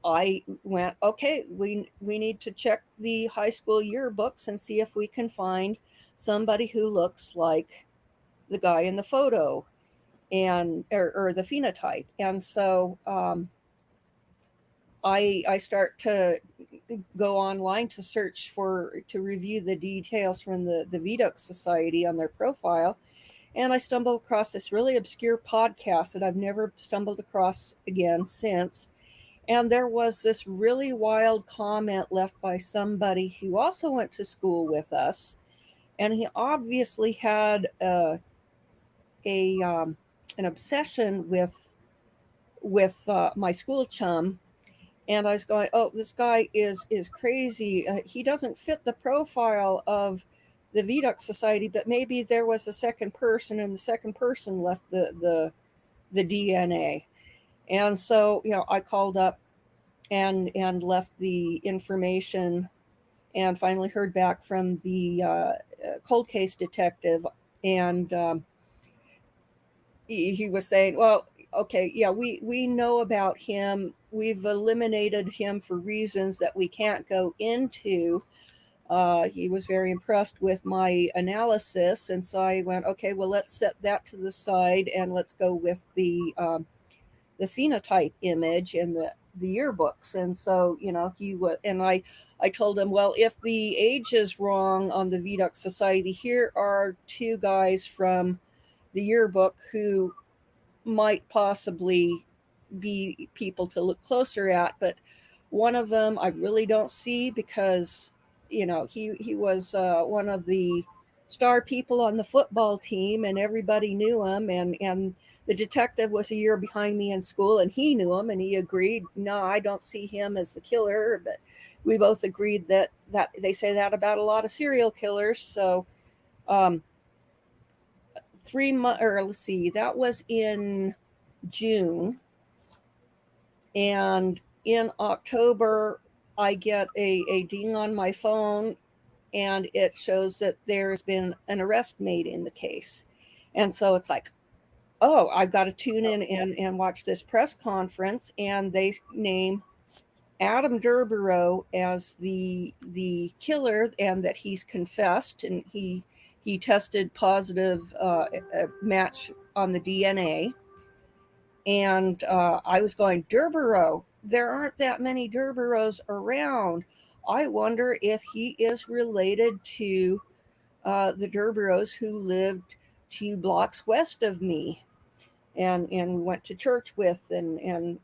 Speaker 2: I went, okay, we need to check the high school yearbooks and see if we can find somebody who looks like the guy in the photo, and or the phenotype. And so I start to go online to search to review the details from the Vidoc Society on their profile. And I stumbled across this really obscure podcast that I've never stumbled across again since. And there was this really wild comment left by somebody who also went to school with us. And he obviously had an obsession with my school chum. And I was going, oh, this guy is crazy. He doesn't fit the profile of the Vidoc Society, but maybe there was a second person, and the second person left the DNA. And so, I called up and left the information, and finally heard back from the cold case detective. And he was saying, well, okay, yeah, we know about him. We've eliminated him for reasons that we can't go into. He was very impressed with my analysis. And so I went, okay, well, let's set that to the side, and let's go with the phenotype image and the yearbooks. And so, he would, and I told him, well, if the age is wrong on the Vidoc Society, here are two guys from the yearbook who might possibly be people to look closer at, but one of them I really don't see, because he was one of the star people on the football team, and everybody knew him, and the detective was a year behind me in school, and he knew him, and he agreed, no, I don't see him as the killer. But we both agreed that they say that about a lot of serial killers. So 3 months, or let's see, that was in June. And in October, I get a ding on my phone, and it shows that there's been an arrest made in the case. And so it's like, oh, I've got to tune in and watch this press conference. And they name Adam Durborough as the killer, and that he's confessed, and he tested positive, a match on the DNA. And I was going, Durborough, there aren't that many Durboroughs around. I wonder if he is related to the Durboroughs who lived 2 blocks west of me, and went to church with, and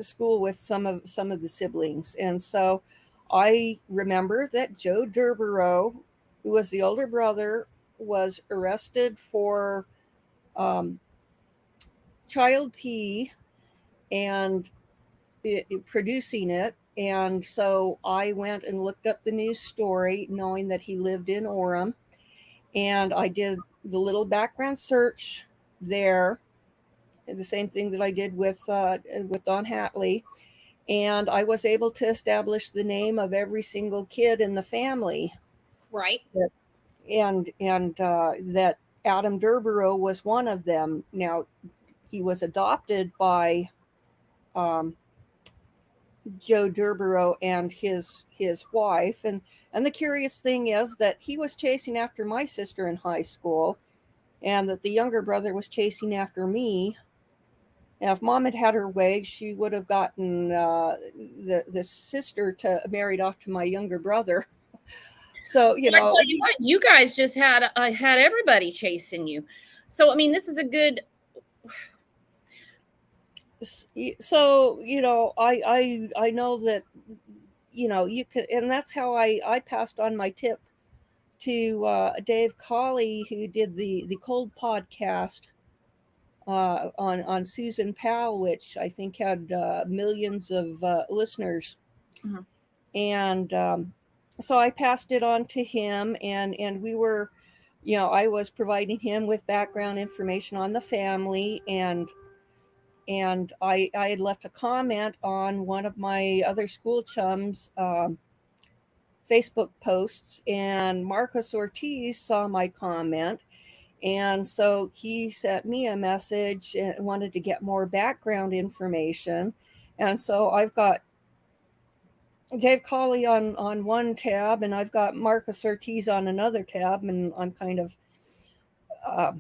Speaker 2: school with some of the siblings. And so I remember that Joe Durborough, who was the older brother, was arrested for child pee and producing it. And so I went and looked up the news story, knowing that he lived in Orem, and I did the little background search there, the same thing that I did with Don Hatley, and I was able to establish the name of every single kid in the family.
Speaker 1: Right.
Speaker 2: And that Adam Durborough was one of them. Now, he was adopted by Joe Durborough and his wife. And the curious thing is that he was chasing after my sister in high school, and that the younger brother was chasing after me. Now, if Mom had had her way, she would have gotten the sister to married off to my younger brother. So,
Speaker 1: I tell you what, you guys just had everybody chasing you. So, I mean, this is a good.
Speaker 2: So, I know that, you can, and that's how I passed on my tip to Dave Colley, who did the Cold podcast. on Susan Powell, which I think had millions of listeners.
Speaker 1: Mhm.
Speaker 2: And so I passed it on to him, and we were, I was providing him with background information on the family, and I had left a comment on one of my other school chums' Facebook posts, and Marcos Ortiz saw my comment. And so he sent me a message and wanted to get more background information. And so I've got Dave Colley on one tab, and I've got Marcus Ortiz on another tab, and I'm kind of, uh,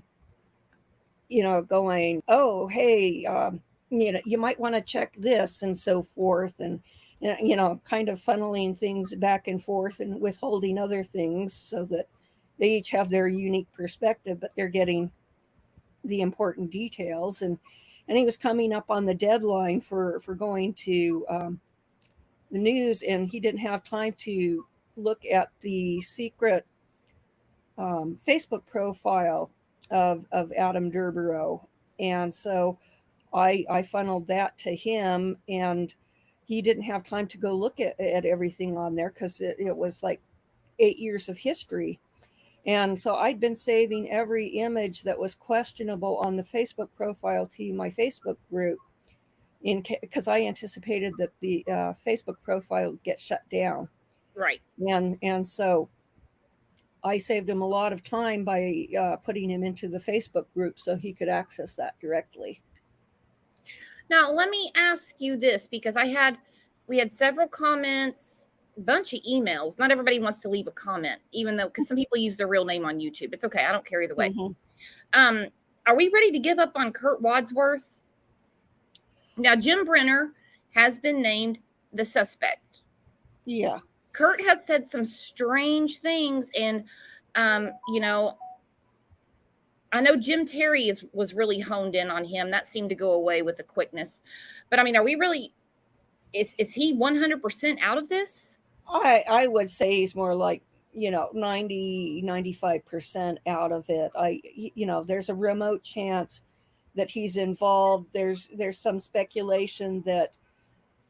Speaker 2: going, oh, hey, you might want to check this and so forth, and kind of funneling things back and forth and withholding other things so that they each have their unique perspective, but they're getting the important details. And he was coming up on the deadline for going to the news, and he didn't have time to look at the secret Facebook profile of Adam Durborough. And so I funneled that to him, and he didn't have time to go look at everything on there because it was like 8 years of history. And so I'd been saving every image that was questionable on the Facebook profile to my Facebook group, because I anticipated that the Facebook profile would get shut down.
Speaker 1: Right.
Speaker 2: And so I saved him a lot of time by putting him into the Facebook group so he could access that directly.
Speaker 1: Now, let me ask you this, because we had several comments, a bunch of emails. Not everybody wants to leave a comment, even though, because some people use their real name on YouTube. It's okay. I don't care either way.
Speaker 2: Mm-hmm.
Speaker 1: Are we ready to give up on Kurt Wadsworth? Now, Jim Brenner has been named the suspect.
Speaker 2: Yeah.
Speaker 1: Kurt has said some strange things, and, I know Jim Terry was really honed in on him. That seemed to go away with the quickness. But I mean, are we really, is he 100% out of this?
Speaker 2: I would say he's more like, 90-95% out of it. There's a remote chance that he's involved. There's some speculation that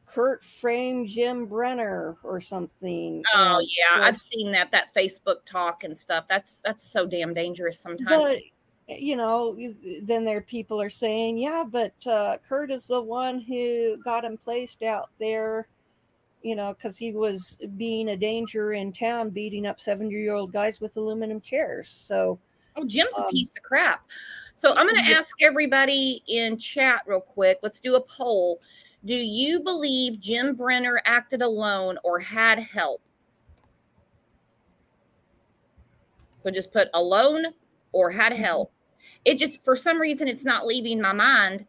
Speaker 2: Kurt framed Jim Brenner or something.
Speaker 1: Oh yeah, I've seen that Facebook talk and stuff. That's so damn dangerous sometimes.
Speaker 2: But then there people are saying, yeah, but Kurt is the one who got him placed out there, because he was being a danger in town, beating up 70-year-old guys with aluminum chairs. So,
Speaker 1: oh, Jim's a piece of crap. So I'm going to ask everybody in chat real quick. Let's do a poll. Do you believe Jim Brenner acted alone or had help? So just put alone or had help. It just, for some reason, it's not leaving my mind.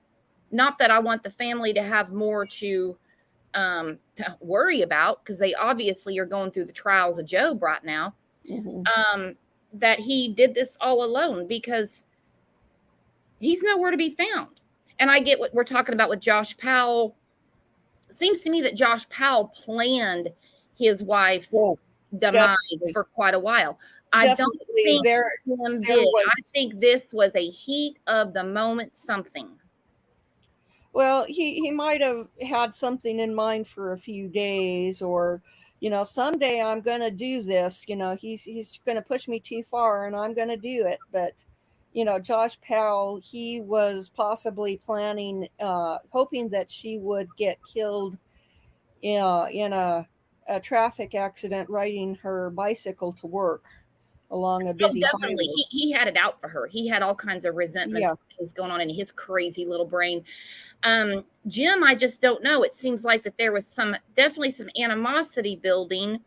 Speaker 1: Not that I want the family to have more to worry about, because they obviously are going through the trials of Job right now.
Speaker 2: Mm-hmm.
Speaker 1: That he did this all alone, because he's nowhere to be found. And I get what we're talking about with Josh Powell. It seems to me that Josh Powell planned his wife's demise for quite a while. I don't think him did. I think this was a heat of the moment something.
Speaker 2: Well, he might have had something in mind for a few days, or someday I'm going to do this. He's going to push me too far, and I'm going to do it. But Josh Powell, he was possibly planning, hoping that she would get killed in a traffic accident riding her bicycle to work along a busy
Speaker 1: definitely
Speaker 2: highway.
Speaker 1: He had it out for her. He had all kinds of resentments that was going on in his crazy little brain. Jim, I just don't know. It seems like that there was definitely some animosity building.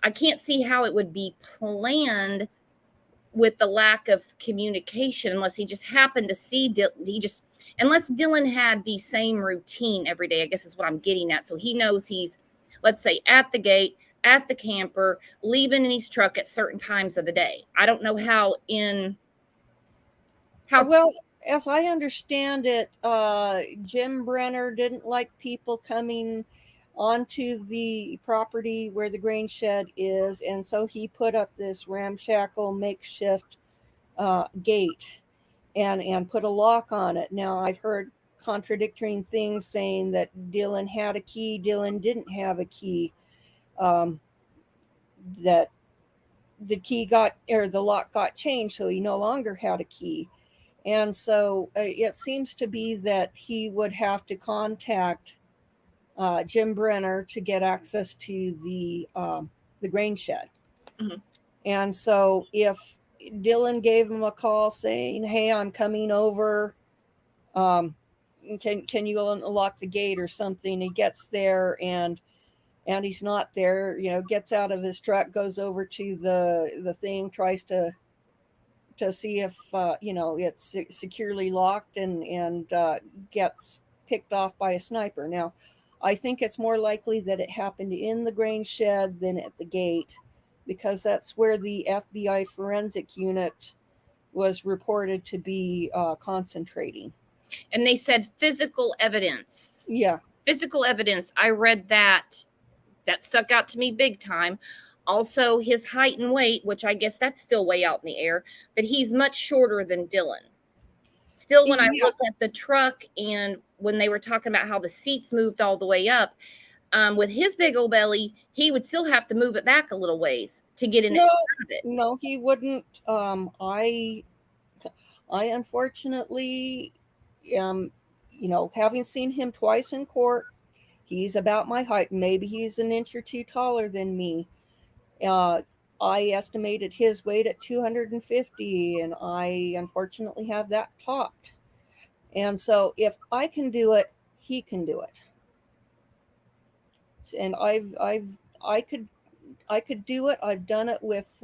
Speaker 1: I can't see how it would be planned with the lack of communication, unless he just happened to see unless Dylan had the same routine every day, I guess is what I'm getting at. So he knows he's, let's say, at the gate, at the camper, leaving in his truck at certain times of the day. I don't know how
Speaker 2: well, as I understand it, Jim Brenner didn't like people coming onto the property where the grain shed is, and so he put up this ramshackle makeshift gate. and put a lock on it. Now, I've heard contradicting things saying that Dylan had a key, Dylan didn't have a key, um, that the key got, or the lock got changed, so he no longer had a key. And so it seems to be that he would have to contact Jim Brenner to get access to the grain shed.
Speaker 1: Mhm.
Speaker 2: And so if Dylan gave him a call saying, "Hey, I'm coming over. Um, can you unlock the gate or something?" He gets there and he's not there. Gets out of his truck, goes over to the thing, tries to see if it's securely locked, and gets picked off by a sniper. Now, I think it's more likely that it happened in the grain shed than at the gate, because that's where the FBI forensic unit was reported to be concentrating.
Speaker 1: And they said physical evidence.
Speaker 2: Yeah.
Speaker 1: Physical evidence. I read that. That stuck out to me big time. Also, his height and weight, which I guess that's still way out in the air, but he's much shorter than Dylan. Still, when I
Speaker 2: Yeah.
Speaker 1: look at the truck and when they were talking about how the seats moved all the way up, with his big old belly, he would still have to move it back a little ways to get in
Speaker 2: No,
Speaker 1: front of it.
Speaker 2: no, he wouldn't. I unfortunately, having seen him twice in court, he's about my height. Maybe he's an inch or two taller than me. I estimated his weight at 250, and I unfortunately have that topped. And so, if I can do it, he can do it. And I could do it. I've done it with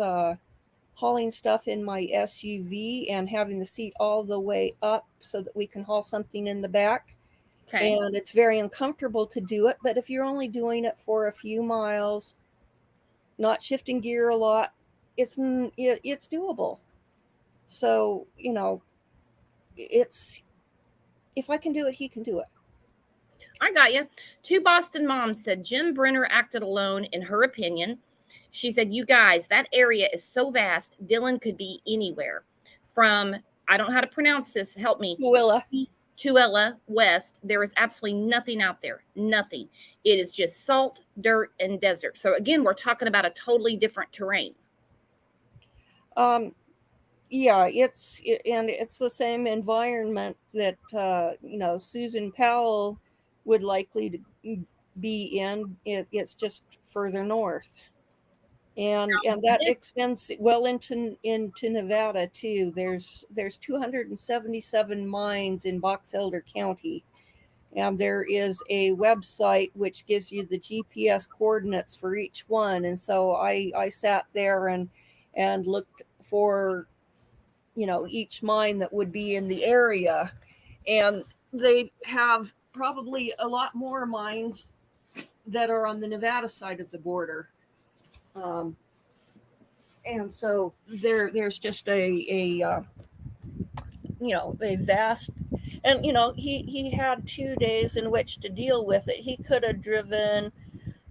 Speaker 2: hauling stuff in my SUV and having the seat all the way up so that we can haul something in the back.
Speaker 1: Okay.
Speaker 2: And it's very uncomfortable to do it, but if you're only doing it for a few miles, not shifting gear a lot, it's doable. So, it's, if I can do it, he can do it.
Speaker 1: I got you. Two Boston moms said Jim Brenner acted alone, in her opinion. She said, "You guys, that area is so vast. Dylan could be anywhere. From, I don't know how to pronounce this. Help me.
Speaker 2: Willa.
Speaker 1: Tuella West. There is absolutely nothing out there. Nothing. It is just salt, dirt, and desert." So again, we're talking about a totally different terrain.
Speaker 2: Yeah, it's the same environment that Susan Powell would likely to be in. It's just further north, and that extends well into Nevada too. There's 277 mines in Box Elder County, and there is a website which gives you the GPS coordinates for each one. And so I sat there and looked for each mine that would be in the area, and they have probably a lot more mines that are on the Nevada side of the border. And so there's just a vast, and he had 2 days in which to deal with it. He could have driven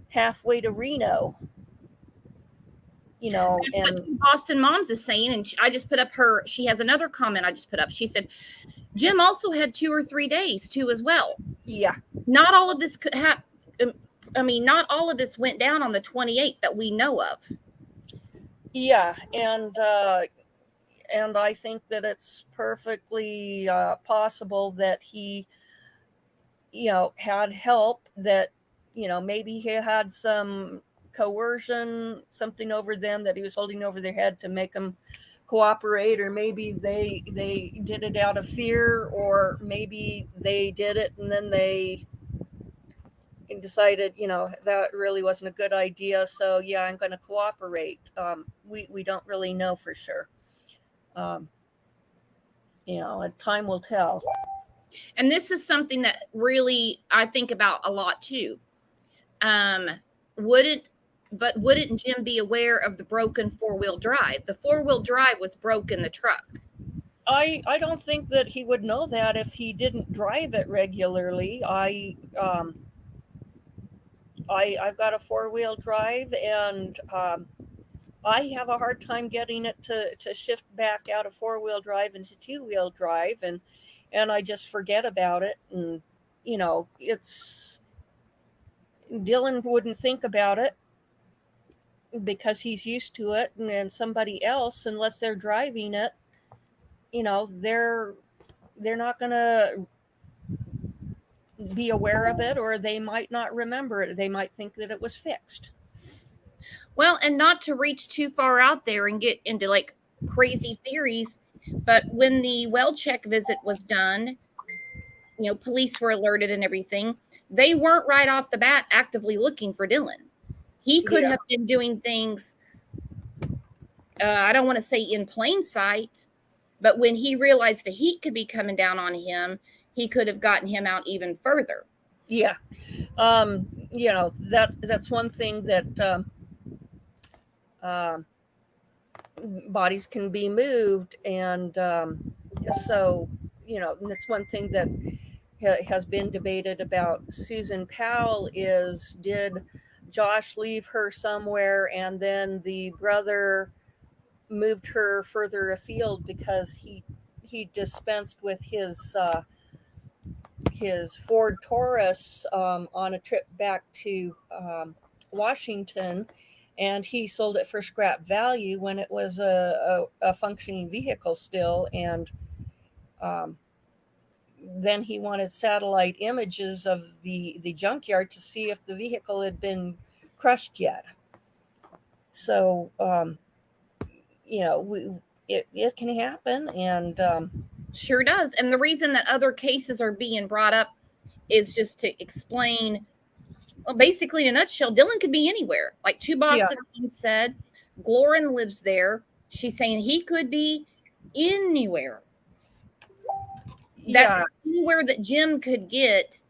Speaker 2: halfway to Reno.
Speaker 1: That's what Boston Moms is saying. And I just put up she has another comment I just put up. She said, Jim also had 2 or 3 days too as well.
Speaker 2: Yeah.
Speaker 1: Not all of this could have, not all of this went down on the 28th that we know of.
Speaker 2: Yeah. And I think that it's perfectly possible that he, had help, that, maybe he had some coercion, something over them that he was holding over their head to make them cooperate, or maybe they did it out of fear, or maybe they did it and then they decided, that really wasn't a good idea. So yeah, I'm going to cooperate. We don't really know for sure. Time will tell.
Speaker 1: And this is something that really I think about a lot too. Wouldn't Jim be aware of the broken 4-wheel drive? The 4-wheel drive was broken, the truck.
Speaker 2: I don't think that he would know that if he didn't drive it regularly. I've got a 4-wheel drive, and I have a hard time getting it to shift back out of 4-wheel drive into 2-wheel drive, and I just forget about it. And it's Dylan wouldn't think about it because he's used to it, and then somebody else, unless they're driving it, they're not gonna be aware of it, or they might not remember it. They might think that it was fixed.
Speaker 1: Well, and not to reach too far out there and get into like crazy theories, but when the well check visit was done, police were alerted and everything. They weren't right off the bat actively looking for Dylan. He could have been doing things, I don't want to say in plain sight, but when he realized the heat could be coming down on him, he could have gotten him out even further.
Speaker 2: Yeah. That's one thing that bodies can be moved. And so, that's one thing that has been debated about Susan Powell is, did Josh leave her somewhere and then the brother moved her further afield because he dispensed with his Ford Taurus on a trip back to Washington, and he sold it for scrap value when it was a functioning vehicle still. And then he wanted satellite images of the junkyard to see if the vehicle had been crushed yet. So, it can happen, and
Speaker 1: sure does. And the reason that other cases are being brought up is just to explain, well, basically in a nutshell, Dylan could be anywhere. Like two Boston moms said, Glorin lives there. She's saying he could be anywhere. That's anywhere that Jim could get.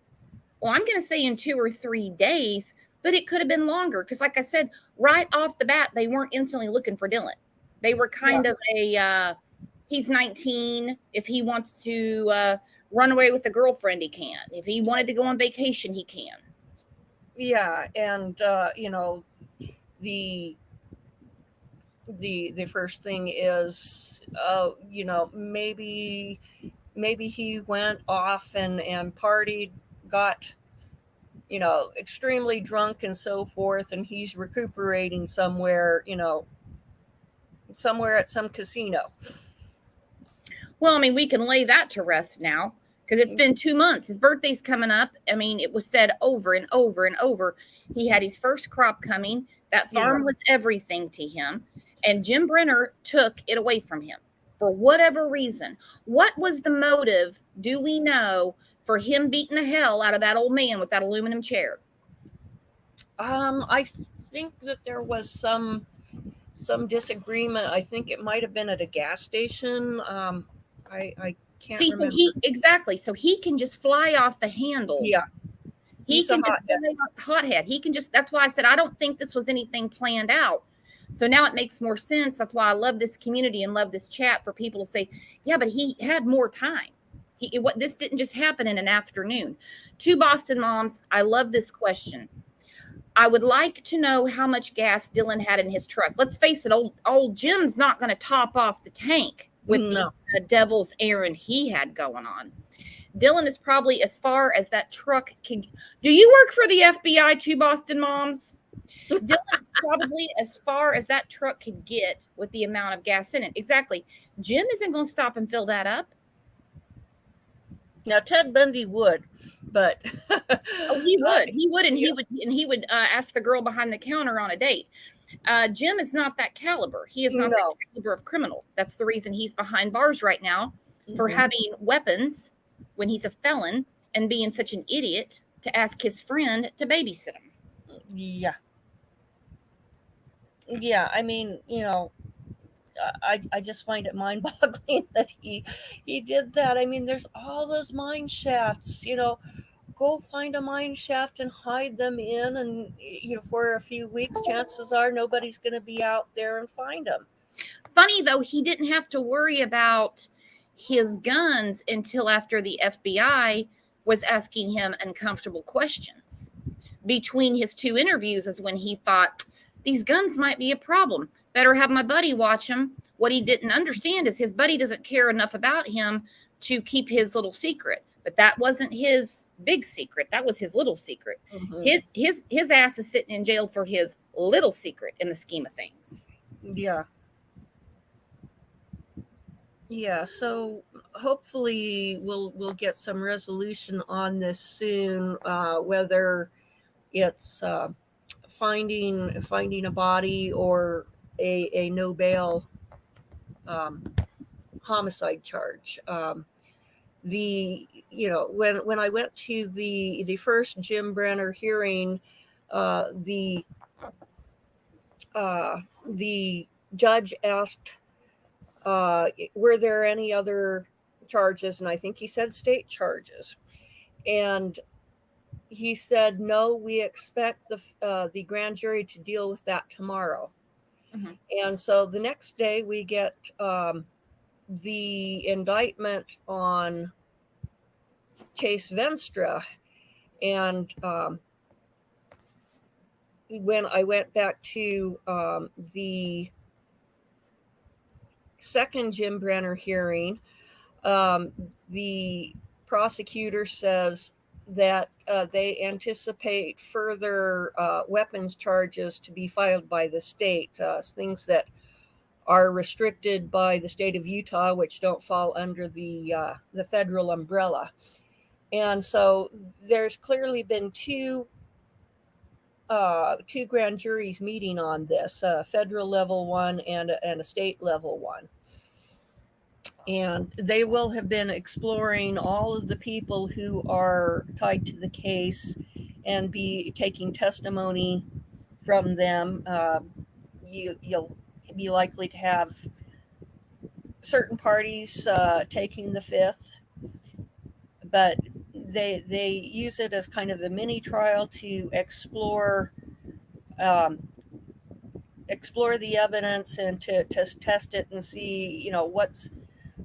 Speaker 1: Well, I'm going to say in 2 or 3 days, but it could have been longer. Because like I said, right off the bat, they weren't instantly looking for Dylan. They were kind of he's 19. If he wants to run away with a girlfriend, he can. If he wanted to go on vacation, he can.
Speaker 2: Yeah. And, the first thing is, maybe he went off and partied, got, extremely drunk and so forth, and he's recuperating somewhere, somewhere at some casino.
Speaker 1: Well, I mean, we can lay that to rest now because it's been 2 months. His birthday's coming up. I mean, it was said over and over and over. He had his first crop coming. That farm was everything to him. And Jim Brenner took it away from him for whatever reason. What was the motive, do we know, for him beating the hell out of that old man with that aluminum chair?
Speaker 2: I think that there was some disagreement. I think it might have been at a gas station. I can't remember.
Speaker 1: So he can just fly off the handle.
Speaker 2: Yeah.
Speaker 1: He can just hothead. He can just, that's why I said, I don't think this was anything planned out. So now it makes more sense. That's why I love this community and love this chat for people to say, yeah, but he had more time. This didn't just happen in an afternoon. Two Boston moms, I love this question. I would like to know how much gas Dylan had in his truck. Let's face it, old Jim's not going to top off the tank with the devil's errand he had going on. Dylan is probably as far as that truck can. Do you work for the FBI, two Boston moms? Dylan probably as far as that truck could get with the amount of gas in it. Exactly. Jim isn't going to stop and fill that up.
Speaker 2: Now Ted Bundy would, but
Speaker 1: he would, and he would ask the girl behind the counter on a date. Jim is not that caliber. He is not that caliber of criminal. That's the reason he's behind bars right now for having weapons when he's a felon and being such an idiot to ask his friend to babysit him.
Speaker 2: Yeah. Yeah, I mean, I just find it mind-boggling that he did that. I mean, there's all those mine shafts, go find a mine shaft and hide them in, and for a few weeks, chances are nobody's going to be out there and find them.
Speaker 1: Funny though, he didn't have to worry about his guns until after the FBI was asking him uncomfortable questions. Between his two interviews is when he thought these guns might be a problem. better have my buddy watch him. What he didn't understand is his buddy doesn't care enough about him to keep his little secret. But that wasn't his big secret. That was his little secret. His ass is sitting in jail for his little secret in the scheme of things.
Speaker 2: Yeah. Yeah, so hopefully we'll get some resolution on this soon, whether it's finding a body or a no bail homicide charge. When I went to the first Jim Brenner hearing, the judge asked, were there any other charges? And I think he said state charges. And he said, no, we expect the grand jury to deal with that tomorrow.
Speaker 1: Mm-hmm.
Speaker 2: And so the next day we get the indictment on Chase Venstra. And when I went back to the second Jim Brenner hearing, the prosecutor says that they anticipate further weapons charges to be filed by the state, things that are restricted by the state of Utah, which don't fall under the federal umbrella. And so there's clearly been two grand juries meeting on this, a federal level one and a state level one. And they will have been exploring all of the people who are tied to the case and be taking testimony from them. You'll be likely to have certain parties taking the fifth, but they use it as kind of a mini trial to explore the evidence and to test it and see,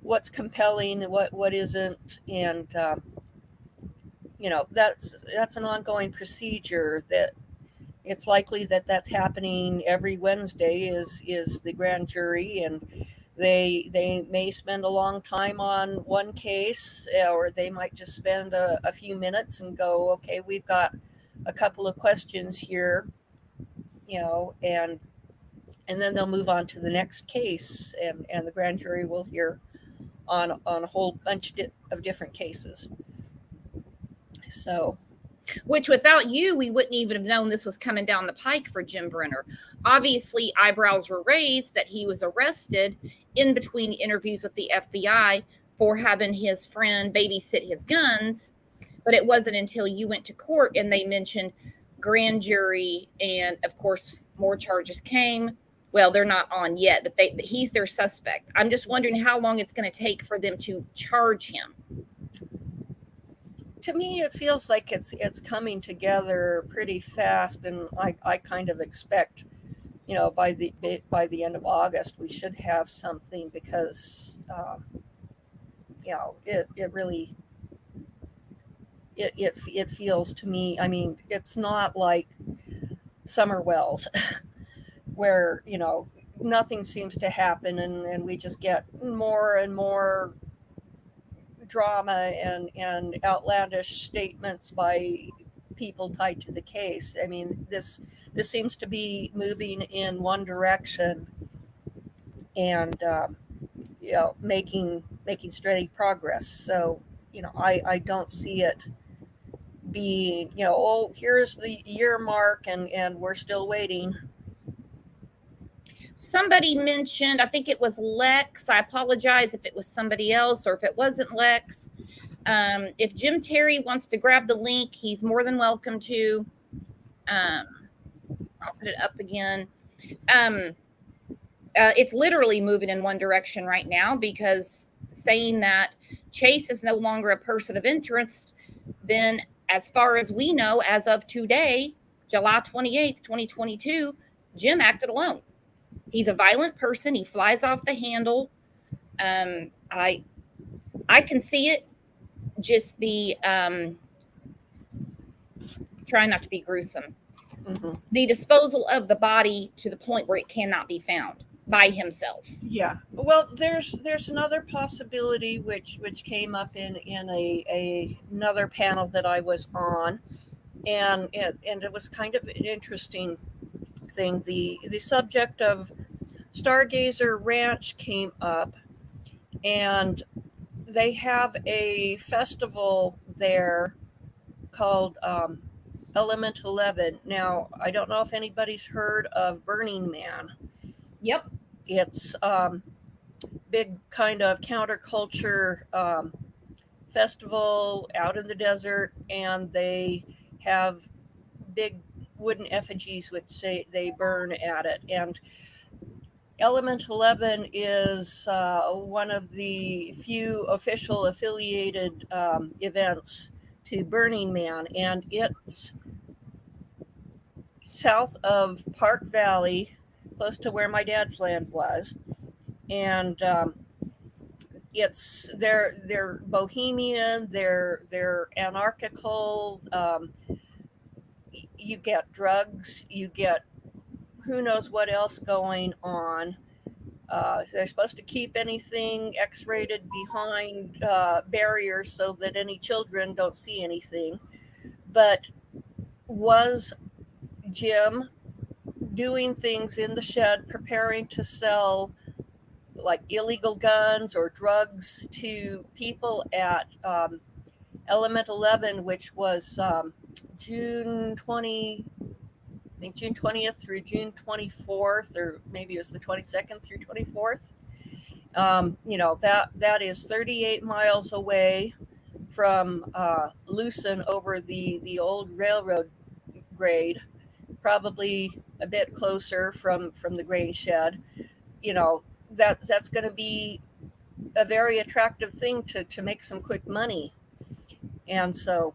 Speaker 2: what's compelling and what isn't. And that's an ongoing procedure that it's likely that that's happening every Wednesday is the grand jury, and they may spend a long time on one case, or they might just spend a few minutes and go, okay, we've got a couple of questions here, and then they'll move on to the next case, and the grand jury will hear on a whole bunch of different cases. So,
Speaker 1: which without you, we wouldn't even have known this was coming down the pike for Jim Brenner. Obviously, eyebrows were raised that he was arrested in between interviews with the FBI for having his friend babysit his guns. But it wasn't until you went to court and they mentioned grand jury, and of course, more charges came. Well, they're not on yet, but he's their suspect. I'm just wondering how long it's going to take for them to charge him.
Speaker 2: To me, it feels like it's coming together pretty fast, and I kind of expect, by the end of August we should have something, because it really it feels to me. I mean, it's not like Summer Wells where nothing seems to happen, and we just get more and more drama and outlandish statements by people tied to the case. I mean, this seems to be moving in one direction, and making steady progress. So I don't see it being here's the year mark and we're still waiting.
Speaker 1: Somebody mentioned, I think it was Lex. I apologize if it was somebody else or if it wasn't Lex. If Jim Terry wants to grab the link, he's more than welcome to. I'll put it up again. It's literally moving in one direction right now, because saying that Chase is no longer a person of interest, then as far as we know, as of today, July 28th, 2022, Jim acted alone. He's a violent person. He flies off the handle. I can see it. Just the trying not to be gruesome. the disposal of the body to the point where it cannot be found by himself.
Speaker 2: Yeah. Well, there's another possibility which came up in another panel that I was on, and it was kind of an interesting thing. The subject of Stargazer Ranch came up, and they have a festival there called Element 11. Now, I don't know if anybody's heard of Burning Man.
Speaker 1: Yep.
Speaker 2: It's big kind of counterculture festival out in the desert, and they have big wooden effigies which say they burn at it. And Element 11 is one of the few official affiliated events to Burning Man, and it's south of Park Valley, close to where my dad's land was. And it's they're bohemian, they're anarchical. You get drugs, you get who knows what else going on. They're supposed to keep anything X-rated behind barriers so that any children don't see anything. But was Jim doing things in the shed, preparing to sell like illegal guns or drugs to people at Element 11, which was June 20th through June 24th, or maybe it was the 22nd through 24th. That is 38 miles away from Lucin over the old railroad grade, probably a bit closer from the grain shed. That's going to be a very attractive thing to make some quick money. And so,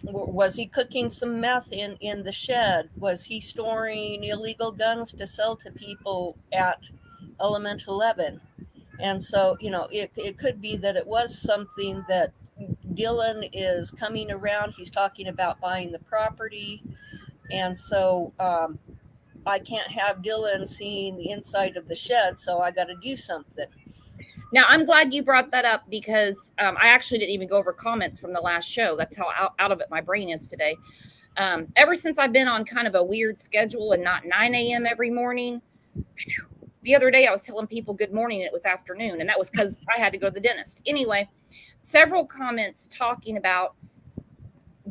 Speaker 2: was he cooking some meth in the shed? Was he storing illegal guns to sell to people at Element 11? And so, it could be that it was something that Dylan is coming around. He's talking about buying the property. And so I can't have Dylan seeing the inside of the shed, so I got to do something.
Speaker 1: Now, I'm glad you brought that up because I actually didn't even go over comments from the last show. That's how out of it my brain is today. Ever since I've been on kind of a weird schedule and not 9 a.m. every morning, the other day I was telling people good morning and it was afternoon, and that was because I had to go to the dentist. Anyway, several comments talking about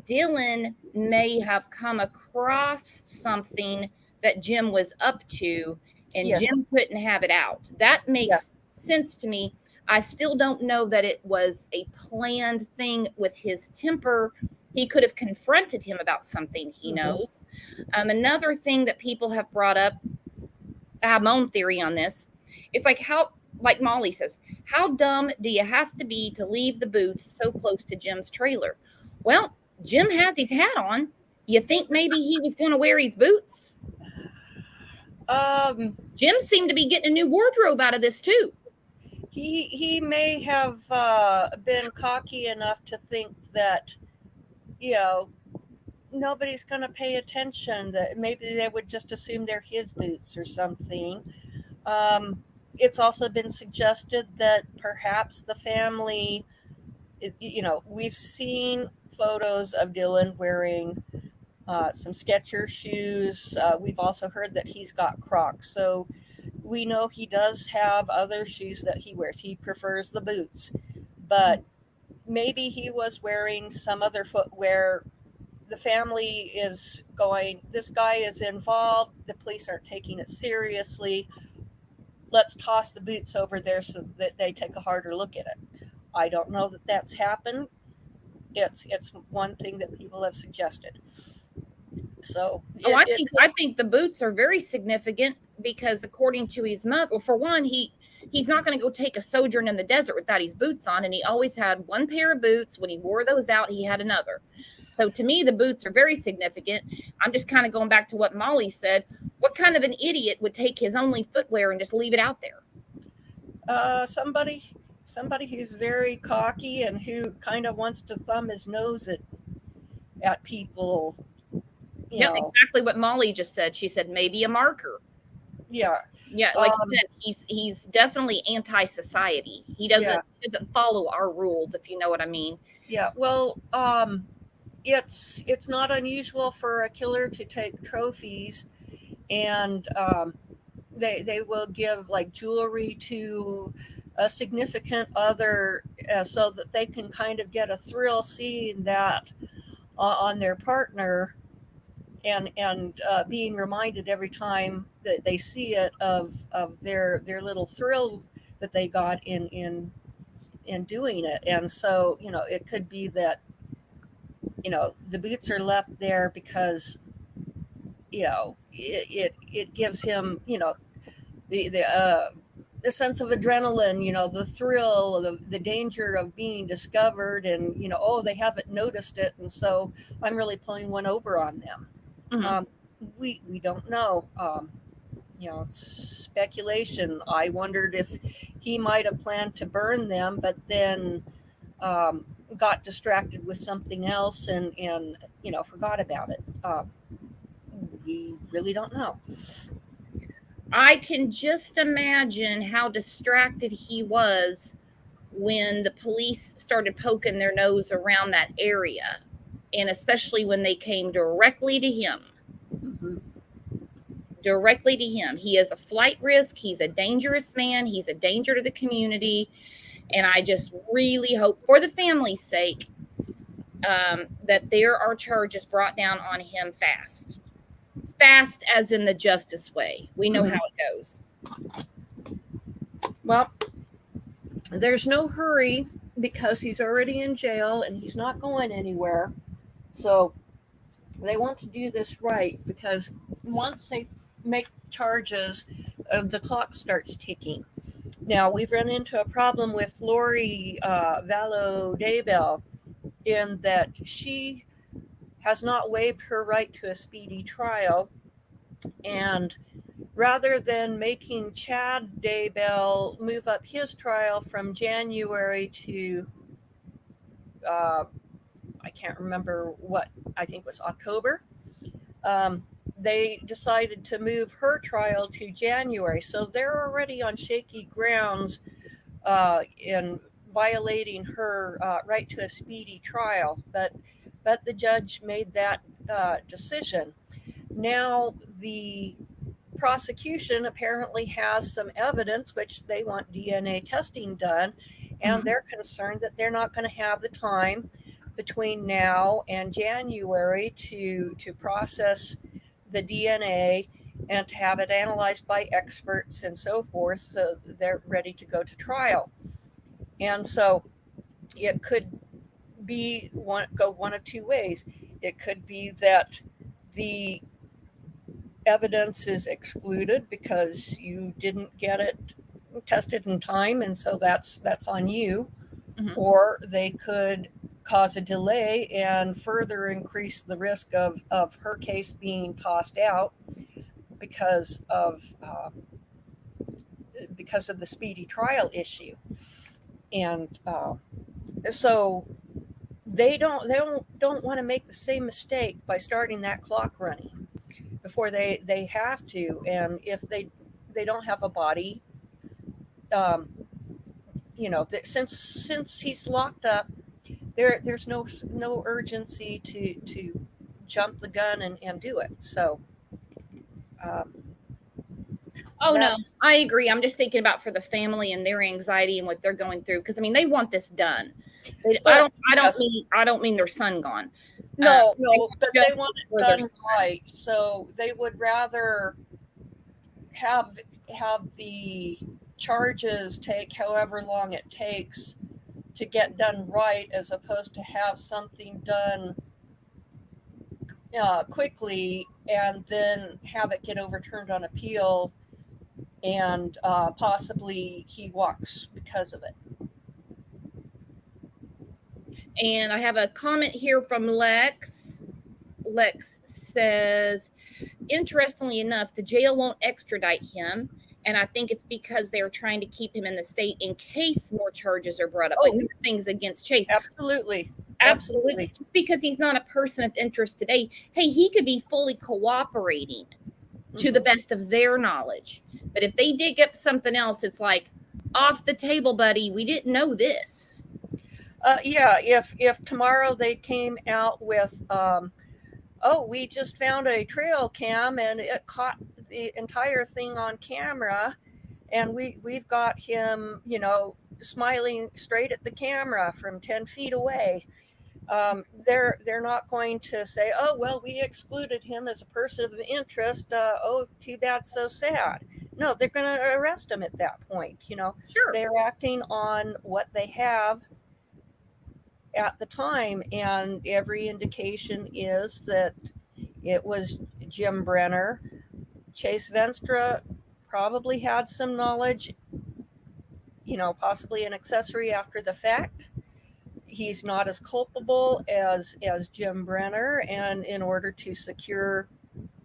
Speaker 1: Dylan may have come across something that Jim was up to, and yes, Jim couldn't have it out. That makes sense to me. I still don't know that it was a planned thing with his temper. He could have confronted him about something he knows. Another thing that people have brought up, I have my own theory on this. It's like Molly says, how dumb do you have to be to leave the boots so close to Jim's trailer? Well, Jim has his hat on. You think maybe he was going to wear his boots? Jim seemed to be getting a new wardrobe out of this too.
Speaker 2: He may have been cocky enough to think that, nobody's going to pay attention, that maybe they would just assume they're his boots or something. It's also been suggested that perhaps the family, we've seen photos of Dylan wearing some Skechers shoes. We've also heard that he's got Crocs. So we know he does have other shoes that he wears. He prefers the boots. But maybe he was wearing some other footwear. The family is going, this guy is involved. The police aren't taking it seriously. Let's toss the boots over there so that they take a harder look at it. I don't know that that's happened. It's one thing that people have suggested. So
Speaker 1: I think the boots are very significant because according to his mother, well, for one, he's not going to go take a sojourn in the desert without his boots on, and he always had one pair of boots. When he wore those out, he had another. So to me, the boots are very significant. I'm just kind of going back to what Molly said. What kind of an idiot would take his only footwear and just leave it out there?
Speaker 2: Somebody who's very cocky and who kind of wants to thumb his nose at people,
Speaker 1: Yep, exactly what Molly just said. She said maybe a marker.
Speaker 2: Yeah.
Speaker 1: Yeah, like you said, he's definitely anti-society. He doesn't follow our rules, if you know what I mean.
Speaker 2: Yeah. Well, it's not unusual for a killer to take trophies, and they will give like jewelry to a significant other, so that they can kind of get a thrill seeing that on their partner, and being reminded every time that they see it of their little thrill that they got in doing it. And so, it could be that, the boots are left there because, it gives him, the sense of adrenaline, the thrill, the danger of being discovered, and, oh, they haven't noticed it, and so I'm really pulling one over on them.
Speaker 1: Mhm.
Speaker 2: We don't know. It's speculation. I wondered if he might have planned to burn them, but then got distracted with something else, and forgot about it. We really don't know.
Speaker 1: I can just imagine how distracted he was when the police started poking their nose around that area, and especially when they came directly to him.
Speaker 2: Mm-hmm.
Speaker 1: Directly to him. He is a flight risk. He's a dangerous man. He's a danger to the community. And I just really hope, for the family's sake, that there are charges brought down on him fast. Fast as in the justice way. We know how it goes.
Speaker 2: Well, there's no hurry because he's already in jail and he's not going anywhere. So they want to do this right, because once they make charges, the clock starts ticking. Now, we've run into a problem with Lori Vallow Daybell, in that she has not waived her right to a speedy trial. And rather than making Chad Daybell move up his trial from January to, I can't remember what, I think it was October, they decided to move her trial to January. So they're already on shaky grounds in violating her right to a speedy trial. But the judge made that decision. Now the prosecution apparently has some evidence, which they want DNA testing done, and they're concerned that they're not going to have the time between now and January to process the DNA and to have it analyzed by experts and so forth, so they're ready to go to trial. And so it could be one of two ways. It could be that the evidence is excluded because you didn't get it tested in time, and so that's on you. Or they could cause a delay and further increase the risk of her case being tossed out because of the speedy trial issue. And so they don't want to make the same mistake by starting that clock running before they have to. And if they don't have a body, since he's locked up, there's no urgency to jump the gun and do it. So
Speaker 1: no, I agree. I'm just thinking about for the family and their anxiety and what they're going through, because I mean they want this done. I don't mean their son gone.
Speaker 2: No, but they want it done right. So they would rather have the charges take however long it takes to get done right, as opposed to have something done quickly and then have it get overturned on appeal, and possibly he walks because of it.
Speaker 1: And I have a comment here from Lex. Lex says, interestingly enough, the jail won't extradite him. And I think it's because they're trying to keep him in the state in case more charges are brought up, like things against Chase.
Speaker 2: Absolutely.
Speaker 1: Absolutely. Just because he's not a person of interest today, hey, he could be fully cooperating to the best of their knowledge. But if they dig up something else, it's like, off the table, buddy. We didn't know this.
Speaker 2: Yeah, if tomorrow they came out with, oh, we just found a trail cam and it caught the entire thing on camera, and we've got him, smiling straight at the camera from 10 feet away. They're not going to say, oh, well, we excluded him as a person of interest. Oh, too bad, so sad. No, they're going to arrest him at that point.
Speaker 1: Sure.
Speaker 2: They're acting on what they have at the time, and every indication is that it was Jim Brenner. Chase Venstra probably had some knowledge, possibly an accessory after the fact. He's not as culpable as Jim Brenner, and in order to secure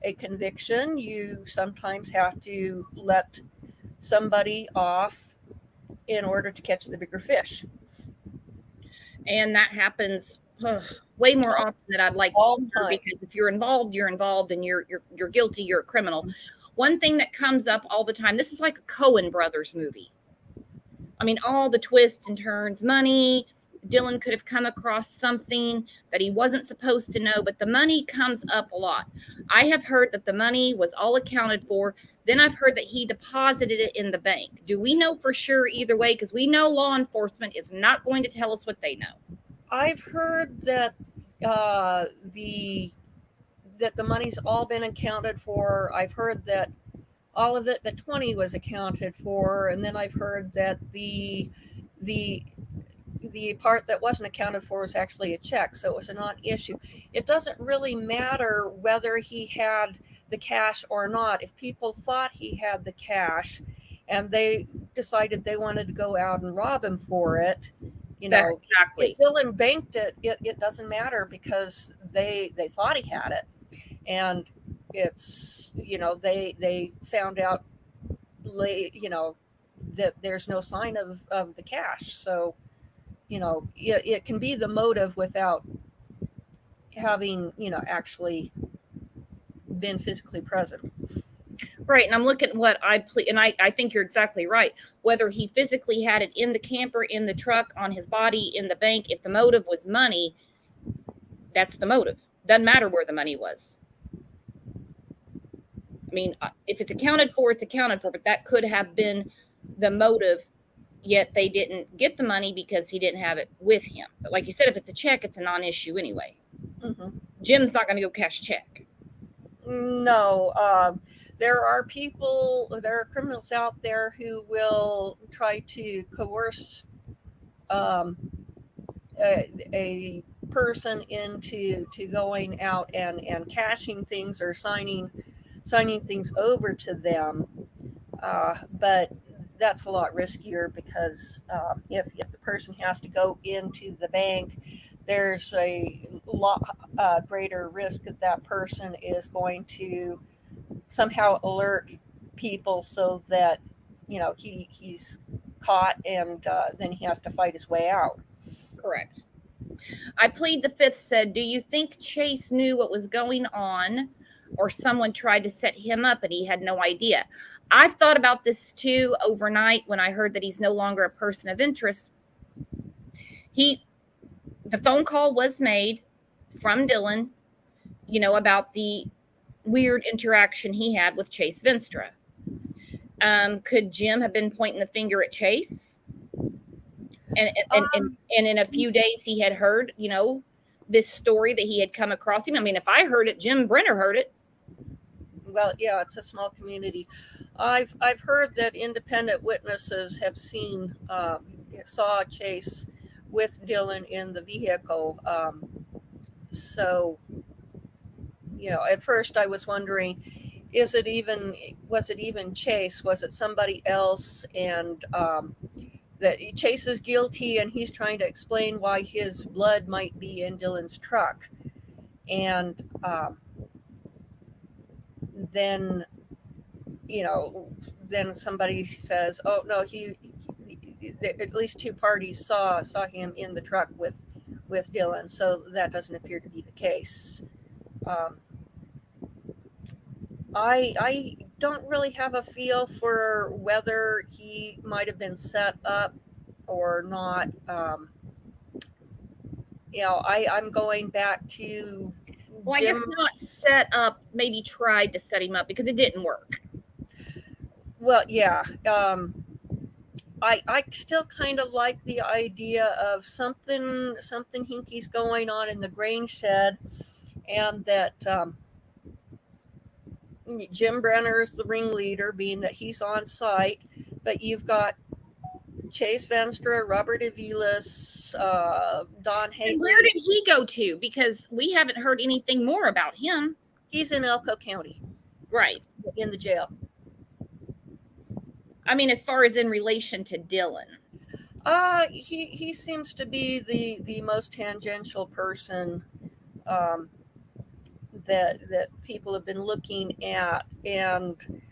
Speaker 2: a conviction, you sometimes have to let somebody off in order to catch the bigger fish.
Speaker 1: And that happens way more often than I'd like to hear, because if you're involved, and you're guilty, you're a criminal. One thing that comes up all the time, this is like a Coen Brothers movie. I mean, all the twists and turns, money. Dylan could have come across something that he wasn't supposed to know, but the money comes up a lot. I have heard that the money was all accounted for. Then I've heard that he deposited it in the bank. Do we know for sure either way? Because we know law enforcement is not going to tell us what they know.
Speaker 2: I've heard that the money's all been accounted for. I've heard that all of it, the 20 was accounted for, and then I've heard that the part that wasn't accounted for was actually a check, so it was a non-issue. It doesn't really matter whether he had the cash or not. If people thought he had the cash and they decided they wanted to go out and rob him for it,
Speaker 1: exactly.
Speaker 2: If Dylan banked it, it doesn't matter, because they thought he had it, and it's they found out late that there's no sign of the cash. So it can be the motive without having actually been physically present.
Speaker 1: Right. And I'm looking at what I think you're exactly right. Whether he physically had it in the camper, in the truck, on his body, in the bank, if the motive was money, that's the motive. Doesn't matter where the money was. I mean, if it's accounted for, it's accounted for, but that could have been the motive, yet they didn't get the money because he didn't have it with him. But like you said, if it's a check, it's a non-issue anyway.
Speaker 2: Mm-hmm.
Speaker 1: Jim's not going to go cash check.
Speaker 2: No. There are criminals out there who will try to coerce a person into going out and cashing things or signing things over to them. But that's a lot riskier, because if the person has to go into the bank, there's a lot greater risk that person is going to somehow alert people so that he's caught, and then he has to fight his way out.
Speaker 1: Correct. I plead the fifth said, do you think Chase knew what was going on, or someone tried to set him up and he had no idea? I've thought about this too overnight when I heard that he's no longer a person of interest. The phone call was made from Dylan, about the weird interaction he had with Chase Venstra. Could Jim have been pointing the finger at Chase? And in a few days he had heard, this story that he had come across him. I mean, if I heard it, Jim Brenner heard it.
Speaker 2: Well, yeah, it's a small community. I've heard that independent witnesses have saw Chase with Dylan in the vehicle. So, at first I was wondering, was it even Chase? Was it somebody else? And that Chase is guilty, and he's trying to explain why his blood might be in Dylan's truck. And then somebody says, oh no, at least two parties saw him in the truck with with Dylan. So that doesn't appear to be the case. I don't really have a feel for whether he might have been set up or not. I'm going back to
Speaker 1: Well, I guess
Speaker 2: Jim.
Speaker 1: not set up, maybe tried to set him up because it didn't work.
Speaker 2: Well, yeah. I still kind of like the idea of something hinky's going on in the grain shed, and that Jim Brenner is the ringleader, being that he's on site. But you've got Chase Venstra, Robert Aviles, Don Haley.
Speaker 1: And where did he go to? Because we haven't heard anything more about him.
Speaker 2: He's in Elko County,
Speaker 1: right,
Speaker 2: in the jail.
Speaker 1: I mean, as far as in relation to Dylan.
Speaker 2: He seems to be the most tangential person that people have been looking at, and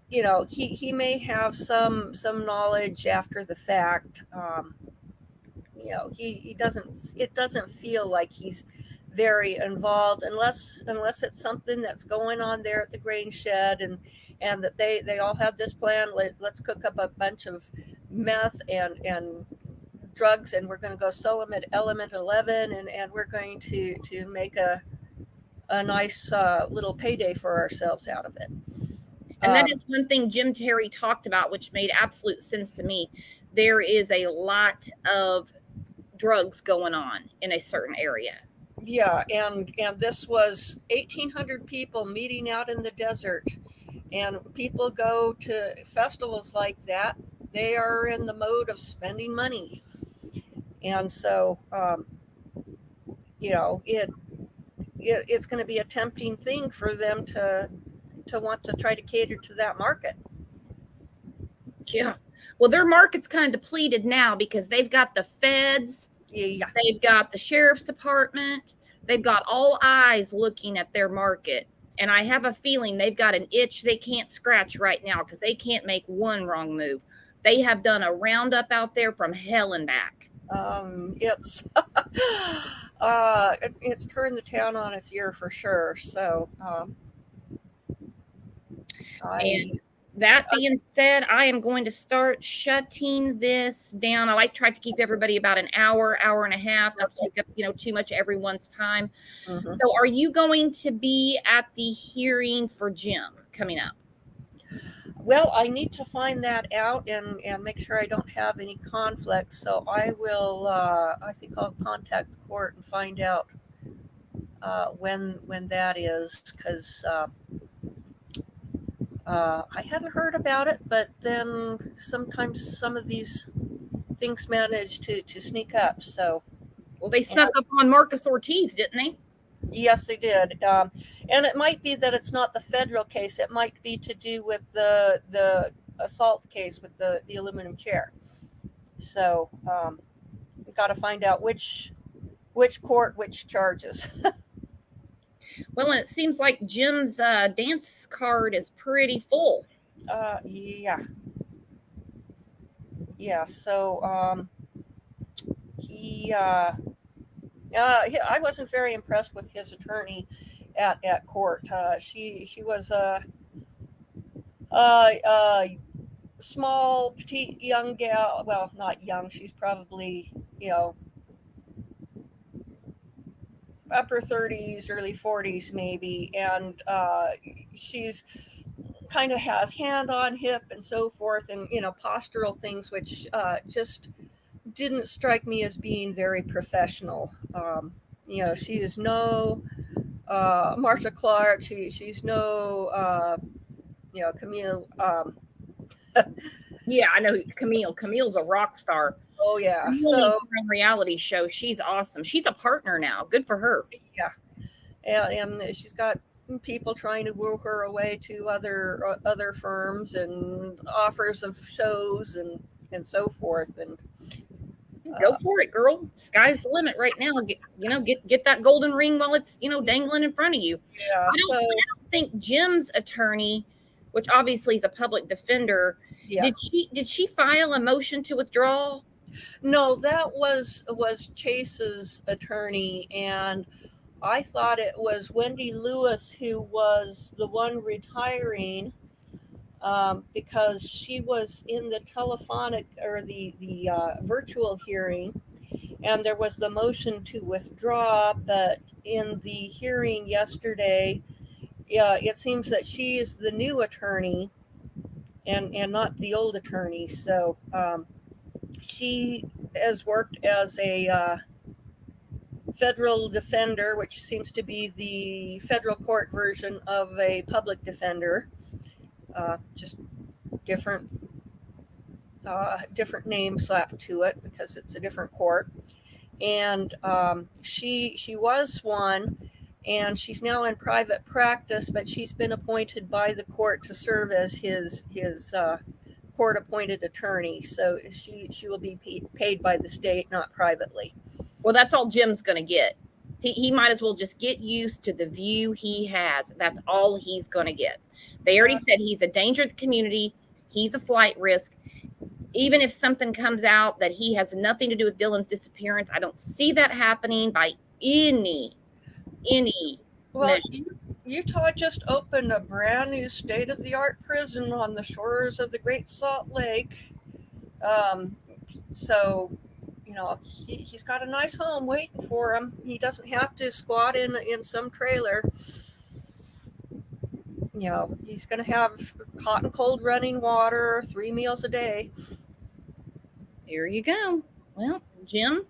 Speaker 2: he may have some knowledge after the fact. He doesn't. It doesn't feel like he's very involved unless it's something that's going on there at the grain shed, and that they all have this plan. Let's cook up a bunch of meth and drugs, and we're going to go sell them at Element 11, and we're going to make a nice little payday for ourselves out of it.
Speaker 1: And that is one thing Jim Terry talked about, which made absolute sense to me. There is a lot of drugs going on in a certain area.
Speaker 2: Yeah, and this was 1,800 people meeting out in the desert, and people go to festivals like that. They are in the mode of spending money, and so it's going to be a tempting thing for them to want to try to cater to that market.
Speaker 1: Yeah. Well, their market's kind of depleted now because they've got the feds.
Speaker 2: Yeah.
Speaker 1: They've got the sheriff's department. They've got all eyes looking at their market. And I have a feeling they've got an itch they can't scratch right now because they can't make one wrong move. They have done a roundup out there from hell and back.
Speaker 2: It's it's turned the town on its ear for sure. So
Speaker 1: and that being said, I am going to start shutting this down. I try to keep everybody about an hour and a half, not to take up, too much of everyone's time.
Speaker 2: Mm-hmm.
Speaker 1: So are you going to be at the hearing for Jim coming up?
Speaker 2: Well, I need to find that out and make sure I don't have any conflicts. So I will, I think I'll contact the court and find out when that is, because I hadn't heard about it, but then sometimes some of these things manage to sneak up. So,
Speaker 1: well, they snuck up on Marcus Ortiz, didn't they?
Speaker 2: Yes, they did. And it might be that it's not the federal case. It might be to do with the assault case with the aluminum chair. So we've got to find out which court, which charges.
Speaker 1: Well, and it seems like Jim's dance card is pretty full.
Speaker 2: Yeah. So I wasn't very impressed with his attorney at court. She was a small, petite, young gal. Well, not young. She's probably upper 30s, early 40s maybe, and she's kind of has hand on hip and so forth, and postural things, which just didn't strike me as being very professional. She is no Marsha Clark. She's no Camille.
Speaker 1: Yeah, I know Camille. Camille's a rock star.
Speaker 2: Oh yeah.
Speaker 1: So reality show, she's awesome. She's a partner now. Good for her.
Speaker 2: Yeah, and she's got people trying to woo her away to other firms and offers of shows and so forth. And
Speaker 1: go for it, girl. Sky's the limit right now. Get that golden ring while it's dangling in front of you.
Speaker 2: Yeah.
Speaker 1: I don't think Jim's attorney, which obviously is a public defender,
Speaker 2: yeah.
Speaker 1: did she file a motion to withdraw?
Speaker 2: No, that was Chase's attorney, and I thought it was Wendy Lewis who was the one retiring, because she was in the telephonic or the virtual hearing, and there was the motion to withdraw. But in the hearing yesterday, it seems that she is the new attorney and not the old attorney. So she has worked as a federal defender, which seems to be the federal court version of a public defender, just different name slapped to it because it's a different court. And she was one, and she's now in private practice, but she's been appointed by the court to serve as his court appointed attorney. So she will be paid by the state, not privately.
Speaker 1: Well, that's all Jim's going to get. He might as well just get used to the view he has. That's all he's going to get. They already said he's a danger to the community. He's a flight risk. Even if something comes out that he has nothing to do with Dylan's disappearance, I don't see that happening by any
Speaker 2: Well,
Speaker 1: measure.
Speaker 2: Utah just opened a brand new state-of-the-art prison on the shores of the Great Salt Lake. So, he's got a nice home waiting for him. He doesn't have to squat in some trailer. He's going to have hot and cold running water, 3 meals a day.
Speaker 1: There you go. Well, Jim,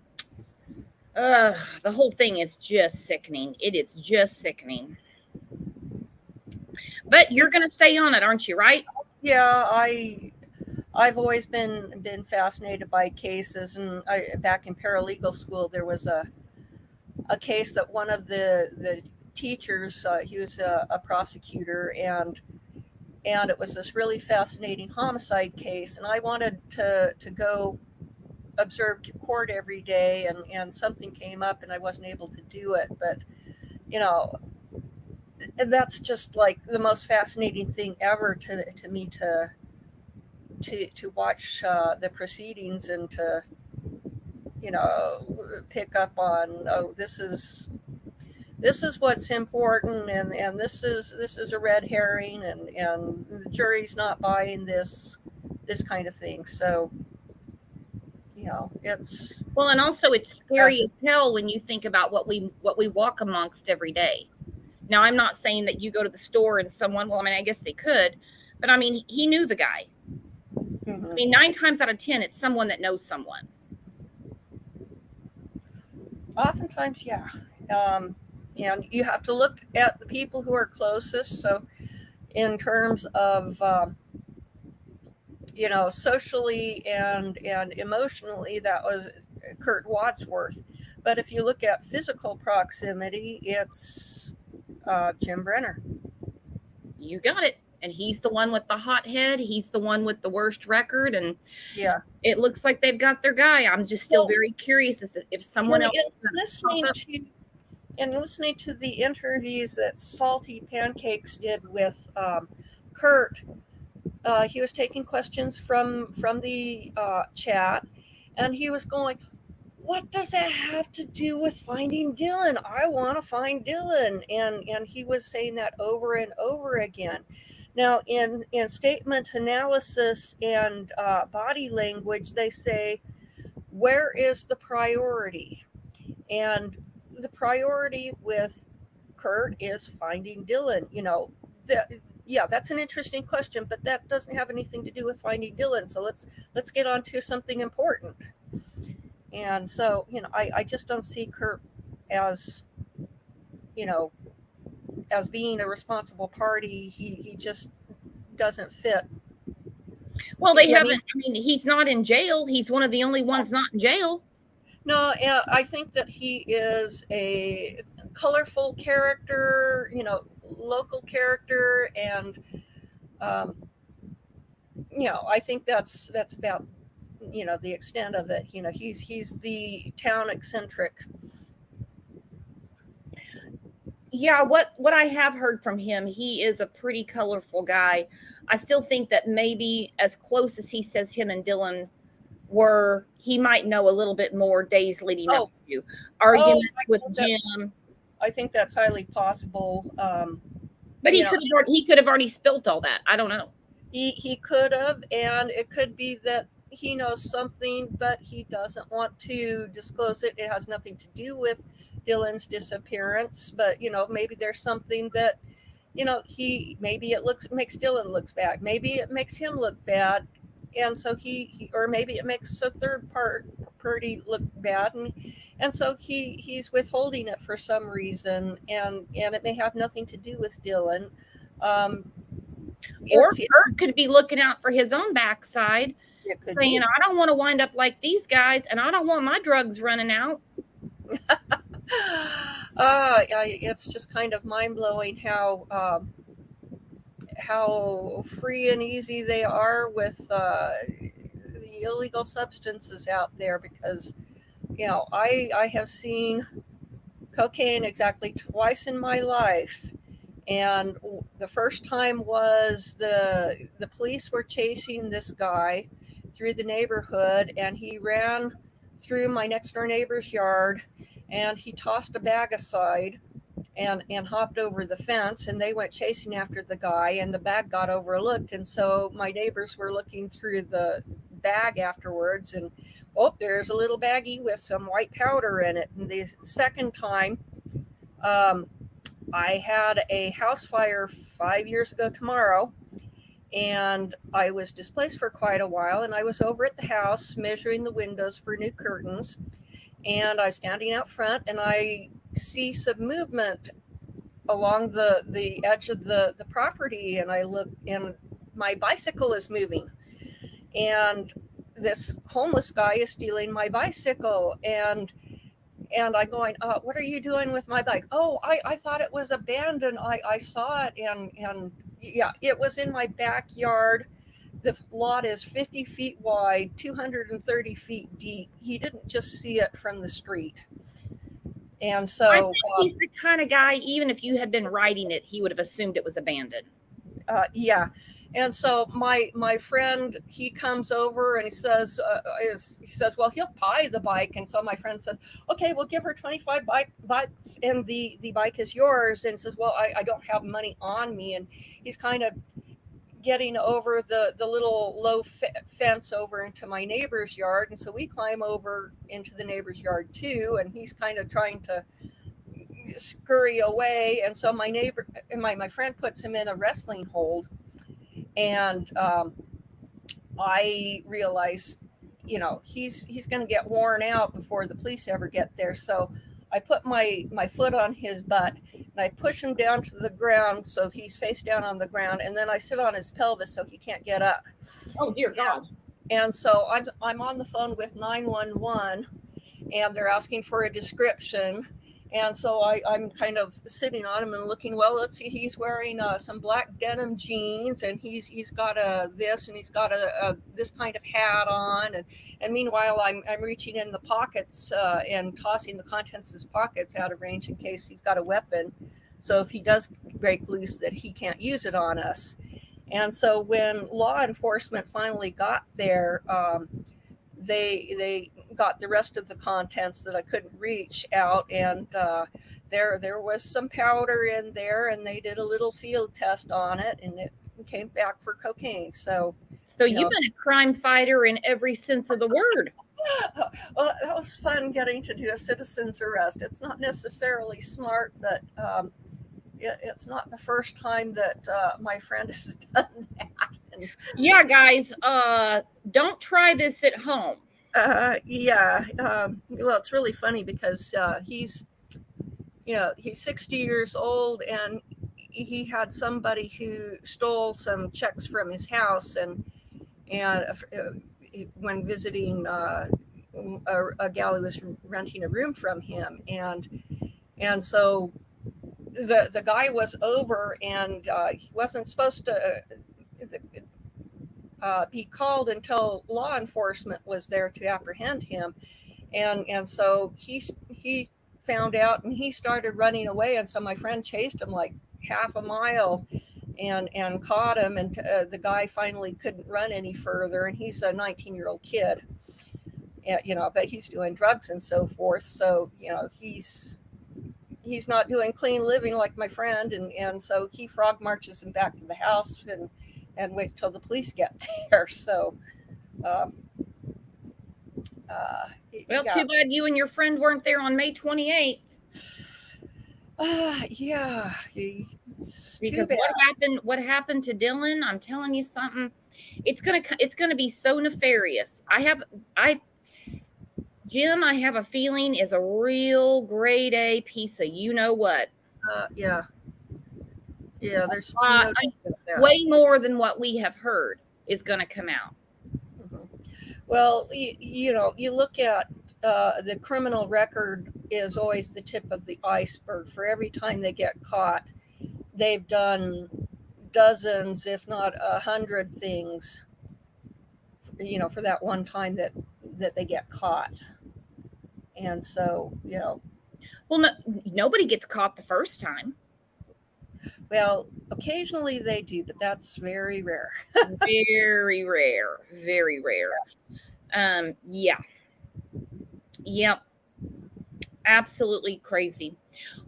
Speaker 1: the whole thing is just sickening. It is just sickening. But you're going to stay on it, aren't you, right?
Speaker 2: Yeah, I've always been fascinated by cases, and back in paralegal school, there was a case that one of the teachers, he was a prosecutor, and it was this really fascinating homicide case, and I wanted to go observe court every day, and something came up and I wasn't able to do it. But that's just like the most fascinating thing ever to me to watch the proceedings and to pick up on, this is what's important, and this is a red herring, and the jury's not buying this kind of thing. So it's
Speaker 1: well, and also it's scary as hell when you think about what we walk amongst every day. Now, I'm not saying that you go to the store and someone, well, I mean, I guess they could, but I mean, he knew the guy.
Speaker 2: Mm-hmm.
Speaker 1: I mean, 9 times out of 10, it's someone that knows someone.
Speaker 2: Oftentimes, yeah. And you have to look at the people who are closest. So in terms of, socially and emotionally, that was Kurt Wadsworth. But if you look at physical proximity, it's Jim Brenner.
Speaker 1: You got it. And he's the one with the hot head. He's the one with the worst record. And
Speaker 2: yeah,
Speaker 1: it looks like they've got their guy. I'm just still very curious as if someone else
Speaker 2: listening to the interviews that Salty Pancakes did with Kurt. He was taking questions from the chat, and he was going, what does that have to do with finding Dylan? I want to find Dylan. And he was saying that over and over again. Now, in statement analysis and body language, they say, where is the priority? And the priority with Kurt is finding Dylan. That's an interesting question, but that doesn't have anything to do with finding Dylan. So let's get on to something important. And so, I just don't see Kurt as, as being a responsible party. He just doesn't fit.
Speaker 1: Well, they haven't. I mean, he's not in jail. He's one of the only ones not in jail.
Speaker 2: No, I think that he is a colorful character, local character, and I think that's about the extent of it. He's the town eccentric.
Speaker 1: Yeah, what I have heard from him, he is a pretty colorful guy. I still think that maybe as close as he says him and Dylan where he might know a little bit more days leading
Speaker 2: Oh,
Speaker 1: up to arguments with
Speaker 2: I
Speaker 1: Jim.
Speaker 2: I think that's highly possible.
Speaker 1: But
Speaker 2: You know,
Speaker 1: he could have already spilt all that. I don't know.
Speaker 2: he could have, and it could be that he knows something, but he doesn't want to disclose it. It has nothing to do with Dylan's disappearance, but maybe there's something that he maybe it makes Dylan looks bad, maybe it makes him look bad, and so he or maybe it makes a third party look bad, and so he's withholding it for some reason, and it may have nothing to do with Dylan. um
Speaker 1: Or Kurt could be looking out for his own backside,
Speaker 2: it could
Speaker 1: saying,
Speaker 2: be.
Speaker 1: I don't want to wind up like these guys, and I don't want my drugs running out.
Speaker 2: It's just kind of mind-blowing how free and easy they are with the illegal substances out there, because I have seen cocaine exactly twice in my life. And the first time was the police were chasing this guy through the neighborhood, and he ran through my next door neighbor's yard, and he tossed a bag aside and hopped over the fence, and they went chasing after the guy, and the bag got overlooked, and so my neighbors were looking through the bag afterwards, and there's a little baggie with some white powder in it. And the second time, I had a house fire 5 years ago tomorrow, and I was displaced for quite a while, and I was over at the house measuring the windows for new curtains, and I was standing out front, and I see some movement along the edge of the property, and I look, and my bicycle is moving, and this homeless guy is stealing my bicycle, and I'm going, what are you doing with my bike? Oh, I thought it was abandoned. I saw it, and yeah, it was in my backyard. The lot is 50 feet wide, 230 feet deep. He didn't just see it from the street. And so
Speaker 1: I think he's the kind of guy, even if you had been writing it, he would have assumed it was abandoned.
Speaker 2: Yeah. And so my friend, he comes over and he says, well, he'll buy the bike. And so my friend says, okay, we'll give her 25 bucks and the bike is yours. And says, well, I don't have money on me. And he's kind of getting over the little low fence over into my neighbor's yard. And so we climb over into the neighbor's yard too. And he's kind of trying to scurry away. And so my friend puts him in a wrestling hold. And I realize, he's going to get worn out before the police ever get there. So I put my foot on his butt and I push him down to the ground so he's face down on the ground. And then I sit on his pelvis so he can't get up.
Speaker 1: Oh, dear God.
Speaker 2: And so I'm on the phone with 911 and they're asking for a description. And so I'm kind of sitting on him and looking, well, let's see, he's wearing some black denim jeans, and he's got this, and he's got this kind of hat on. And meanwhile, I'm reaching in the pockets and tossing the contents of his pockets out of range in case he's got a weapon. So if he does break loose, that he can't use it on us. And so when law enforcement finally got there, they got the rest of the contents that I couldn't reach out, and there was some powder in there, and they did a little field test on it, and it came back for cocaine. So
Speaker 1: you've been a crime fighter in every sense of the word.
Speaker 2: Well, that was fun getting to do a citizen's arrest. It's not necessarily smart, but it's not the first time that my friend has done that.
Speaker 1: Yeah, guys, don't try this at home.
Speaker 2: Yeah. Well, it's really funny because he's 60 years old, and he had somebody who stole some checks from his house, and when visiting a gal who was renting a room from him, and so the guy was over, and he wasn't supposed to be called until law enforcement was there to apprehend him, and so he found out, and he started running away, and so my friend chased him like half a mile, and caught him, and the guy finally couldn't run any further, and he's a 19-year-old kid, but he's doing drugs and so forth, so he's not doing clean living like my friend, and so he frog marches him back to the house and waits till the police get there. So
Speaker 1: Well, too bad you and your friend weren't there on May 28th.
Speaker 2: Yeah,
Speaker 1: because what happened to Dylan, I'm telling you something, it's gonna be so nefarious. Jim, I have a feeling, is a real grade A piece of what.
Speaker 2: Yeah, there's
Speaker 1: way more than what we have heard is going to come out.
Speaker 2: Mm-hmm. Well, you look at the criminal record is always the tip of the iceberg. For every time they get caught, they've done dozens, if not 100 things, for that one time that they get caught. And so,
Speaker 1: well, nobody gets caught the first time.
Speaker 2: Well, occasionally they do, but that's very rare.
Speaker 1: Very rare. Very rare. Yeah. Yep. Absolutely crazy.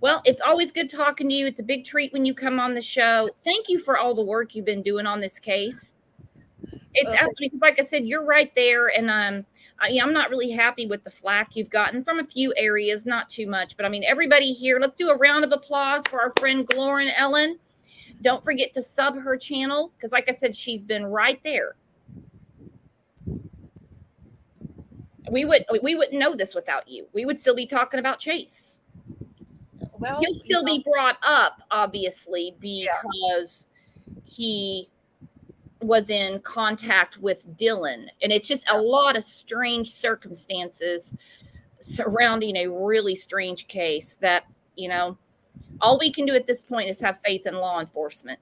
Speaker 1: Well, it's always good talking to you. It's a big treat when you come on the show. Thank you for all the work you've been doing on this case. It's because, like I said, you're right there, and I'm not really happy with the flack you've gotten from a few areas, not too much, but I mean, everybody here, let's do a round of applause for our friend Glorin Ellen. Don't forget to sub her channel, because like I said, she's been right there. We wouldn't know this without you. We would still be talking about Chase. Well, he'll still be brought up, obviously, because he was in contact with Dylan, and it's just a lot of strange circumstances surrounding a really strange case that, all we can do at this point is have faith in law enforcement.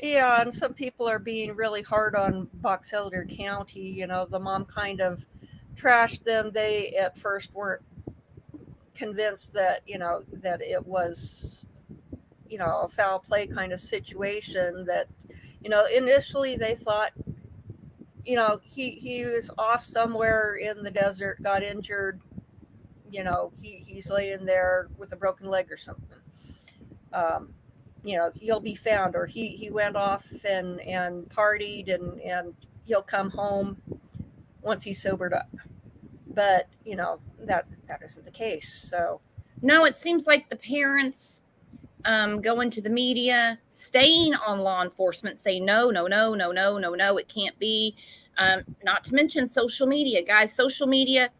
Speaker 2: Yeah, and some people are being really hard on Box Elder County. The mom kind of trashed them. They at first weren't convinced that that it was a foul play kind of situation, that initially they thought he was off somewhere in the desert, got injured, he's laying there with a broken leg or something. He'll be found, or he went off and partied and he'll come home once he's sobered up. But that isn't the case. So
Speaker 1: no, it seems like the parents going to the media, staying on law enforcement, say no, it can't be. Not to mention social media, guys. Social media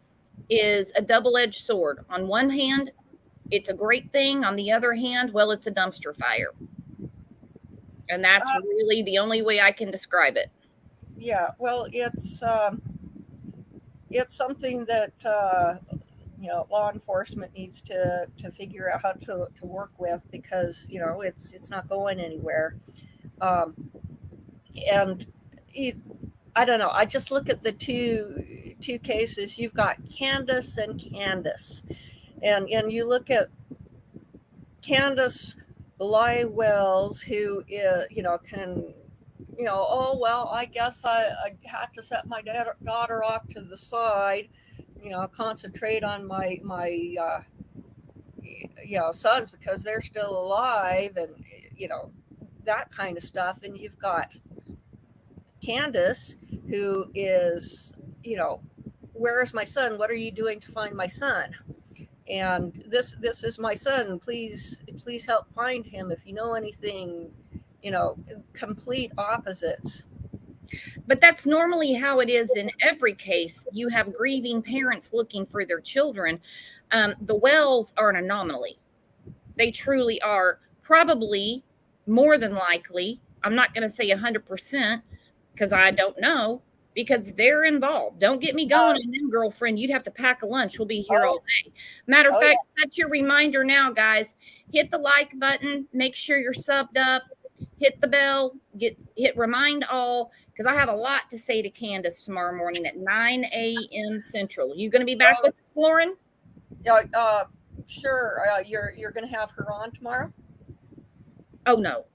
Speaker 1: is a double-edged sword. On one hand, it's a great thing. On the other hand, well, it's a dumpster fire. And that's really the only way I can describe it.
Speaker 2: Yeah, well, it's something that law enforcement needs to figure out how to work with, because it's not going anywhere. And I don't know. I just look at the two cases. You've got Candace and Candace, and you look at Candace Bly Wells, who can. Oh, well, I guess I had to set my daughter off to the side, concentrate on my sons because they're still alive, and, that kind of stuff. And you've got Candace, who is, where is my son? What are you doing to find my son? And this is my son. Please help find him if you know anything. Complete opposites.
Speaker 1: But that's normally how it is in every case. You have grieving parents looking for their children. The Wells are an anomaly. They truly are. Probably, more than likely, I'm not going to say 100% because I don't know, because they're involved. Don't get me going on them, girlfriend. You'd have to pack a lunch. We'll be here all day. Matter of fact, set your reminder now, guys. Hit the like button. Make sure you're subbed up. Hit the bell, hit remind all, because I have a lot to say to Candace tomorrow morning at 9 a.m. Central. You going to be back with us, Lauren?
Speaker 2: Sure. You're going to have her on tomorrow?
Speaker 1: Oh, no.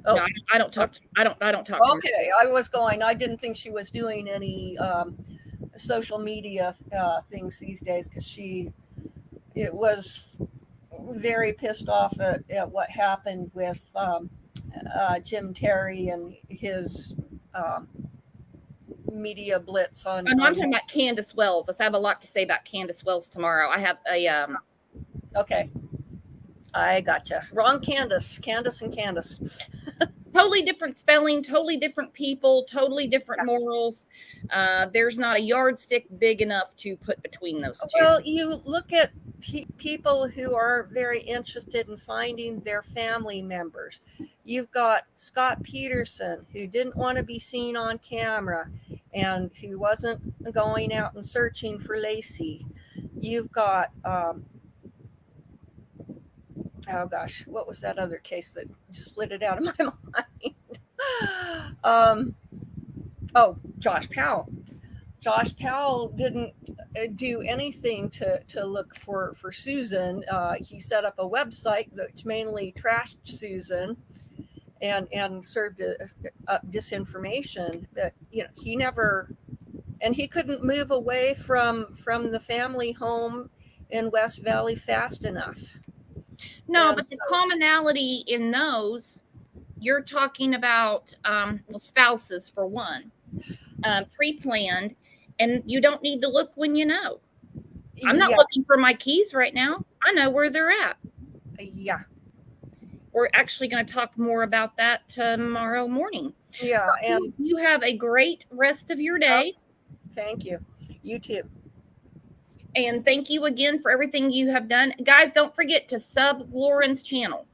Speaker 2: Oh,
Speaker 1: No, I don't talk. I don't talk to her.
Speaker 2: okay. I was going. I didn't think she was doing any social media things these days because it was very pissed off at what happened with Jim Terry and his media blitz on.
Speaker 1: I'm talking about Candace Wells. I have a lot to say about Candace Wells tomorrow. I have a
Speaker 2: Okay, I gotcha. Wrong Candace. Candace and Candace.
Speaker 1: totally different spelling, totally different people, totally different morals. There's not a yardstick big enough to put between those two.
Speaker 2: Well, you look at people who are very interested in finding their family members. You've got Scott Peterson, who didn't want to be seen on camera and who wasn't going out and searching for Lacey. You've got, oh gosh, what was that other case that just split it out of my mind? Oh, Josh Powell. Josh Powell didn't do anything to look for Susan. He set up a website that mainly trashed Susan and served disinformation. That he never, and he couldn't move away from the family home in West Valley fast enough.
Speaker 1: No, but the commonality in those, you're talking about spouses for one, pre-planned. And you don't need to look when you know. I'm not looking for my keys right now. I know where they're at.
Speaker 2: Yeah.
Speaker 1: We're actually going to talk more about that tomorrow morning.
Speaker 2: Yeah.
Speaker 1: So
Speaker 2: and
Speaker 1: you have a great rest of your day.
Speaker 2: Thank you. You too.
Speaker 1: And thank you again for everything you have done. Guys, don't forget to sub Lauren's channel.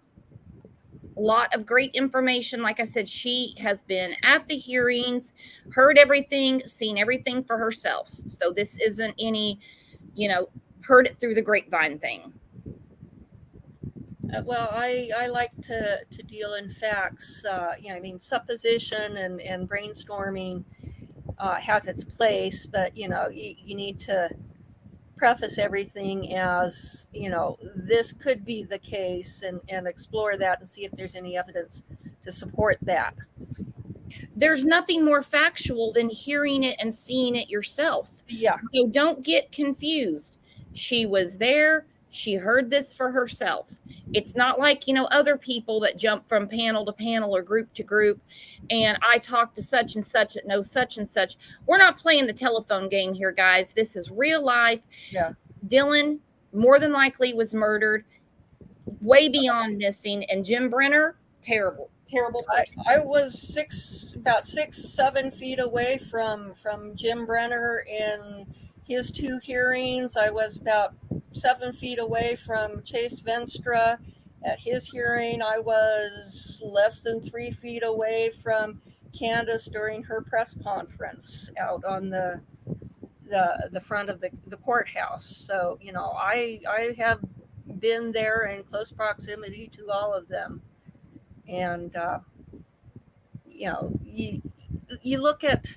Speaker 1: A lot of great information. Like I said, she has been at the hearings, heard everything, seen everything for herself. So this isn't any, heard it through the grapevine thing.
Speaker 2: Well, I like to deal in facts. Supposition and brainstorming has its place, but you need to preface everything as this could be the case and explore that and see if there's any evidence to support that.
Speaker 1: There's nothing more factual than hearing it and seeing it yourself.
Speaker 2: Yeah.
Speaker 1: So don't get confused. She was there. She heard this for herself. It's not like, other people that jump from panel to panel or group to group. And I talked to such and such that knows such and such. We're not playing the telephone game here, guys. This is real life.
Speaker 2: Yeah.
Speaker 1: Dylan more than likely was murdered, way beyond missing. And Jim Brenner, terrible person.
Speaker 2: I was about 6-7 feet away from Jim Brenner in his 2 hearings. I was about 7 feet away from Chase Venstra at his hearing. I was less than 3 feet away from Candace during her press conference out on the front of the courthouse. So I have been there in close proximity to all of them. And you look at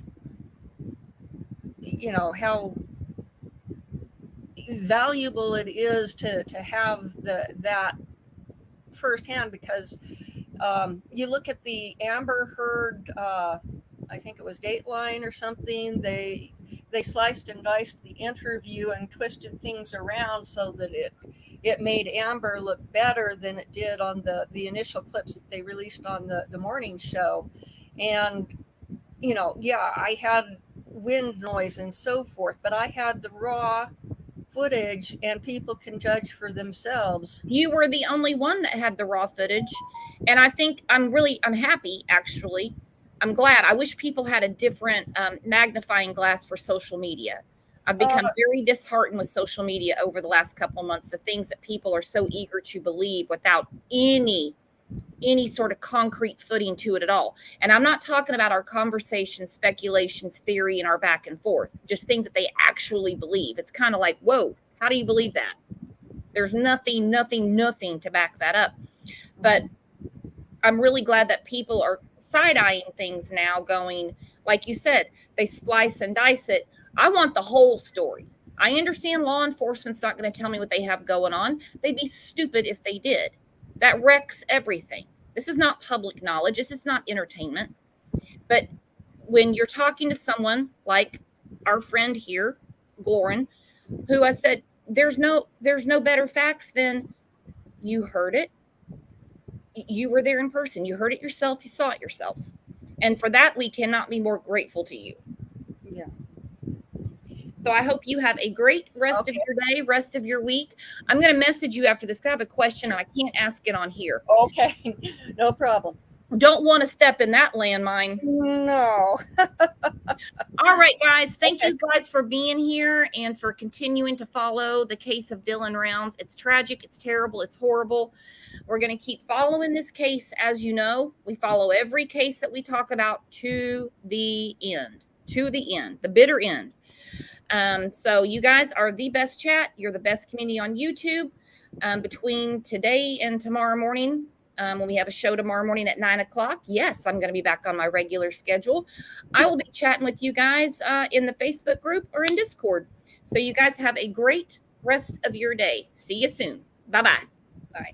Speaker 2: how valuable it is to have that firsthand, because you look at the Amber Heard, I think it was Dateline or something, they sliced and diced the interview and twisted things around so that it made Amber look better than it did on the initial clips that they released on the morning show. And I had wind noise and so forth, but I had the raw footage and people can judge for themselves.
Speaker 1: You were the only one that had the raw footage. And I think I'm happy, actually. I'm glad. I wish people had a different magnifying glass for social media. I've become very disheartened with social media over the last couple of months, the things that people are so eager to believe without any sort of concrete footing to it at all. And I'm not talking about our conversations, speculations, theory, and our back and forth, just things that they actually believe. It's kind of like, whoa, how do you believe that? There's nothing to back that up. But I'm really glad that people are side-eyeing things now, going, like you said, they splice and dice it. I want the whole story. I understand law enforcement's not going to tell me what they have going on. They'd be stupid if they did. That wrecks everything. This is not public knowledge. This is not entertainment. But when you're talking to someone like our friend here, Glorin, who I said, there's no better facts than you heard it. You were there in person. You heard it yourself. You saw it yourself. And for that, we cannot be more grateful to you.
Speaker 2: Yeah.
Speaker 1: So I hope you have a great rest of your day, rest of your week. I'm going to message you after this. I have a question. I can't ask it on here.
Speaker 2: Okay. No problem.
Speaker 1: Don't want to step in that landmine.
Speaker 2: No.
Speaker 1: All right, guys. Thank you guys for being here and for continuing to follow the case of Dylan Rounds. It's tragic. It's terrible. It's horrible. We're going to keep following this case. As you know, we follow every case that we talk about to the end, the bitter end. So you guys are the best chat. You're the best community on YouTube. Between today and tomorrow morning, when we have a show tomorrow morning at 9 o'clock, yes, I'm going to be back on my regular schedule. I will be chatting with you guys in the Facebook group or in Discord. So you guys have a great rest of your day. See you soon. Bye-bye.
Speaker 2: Bye.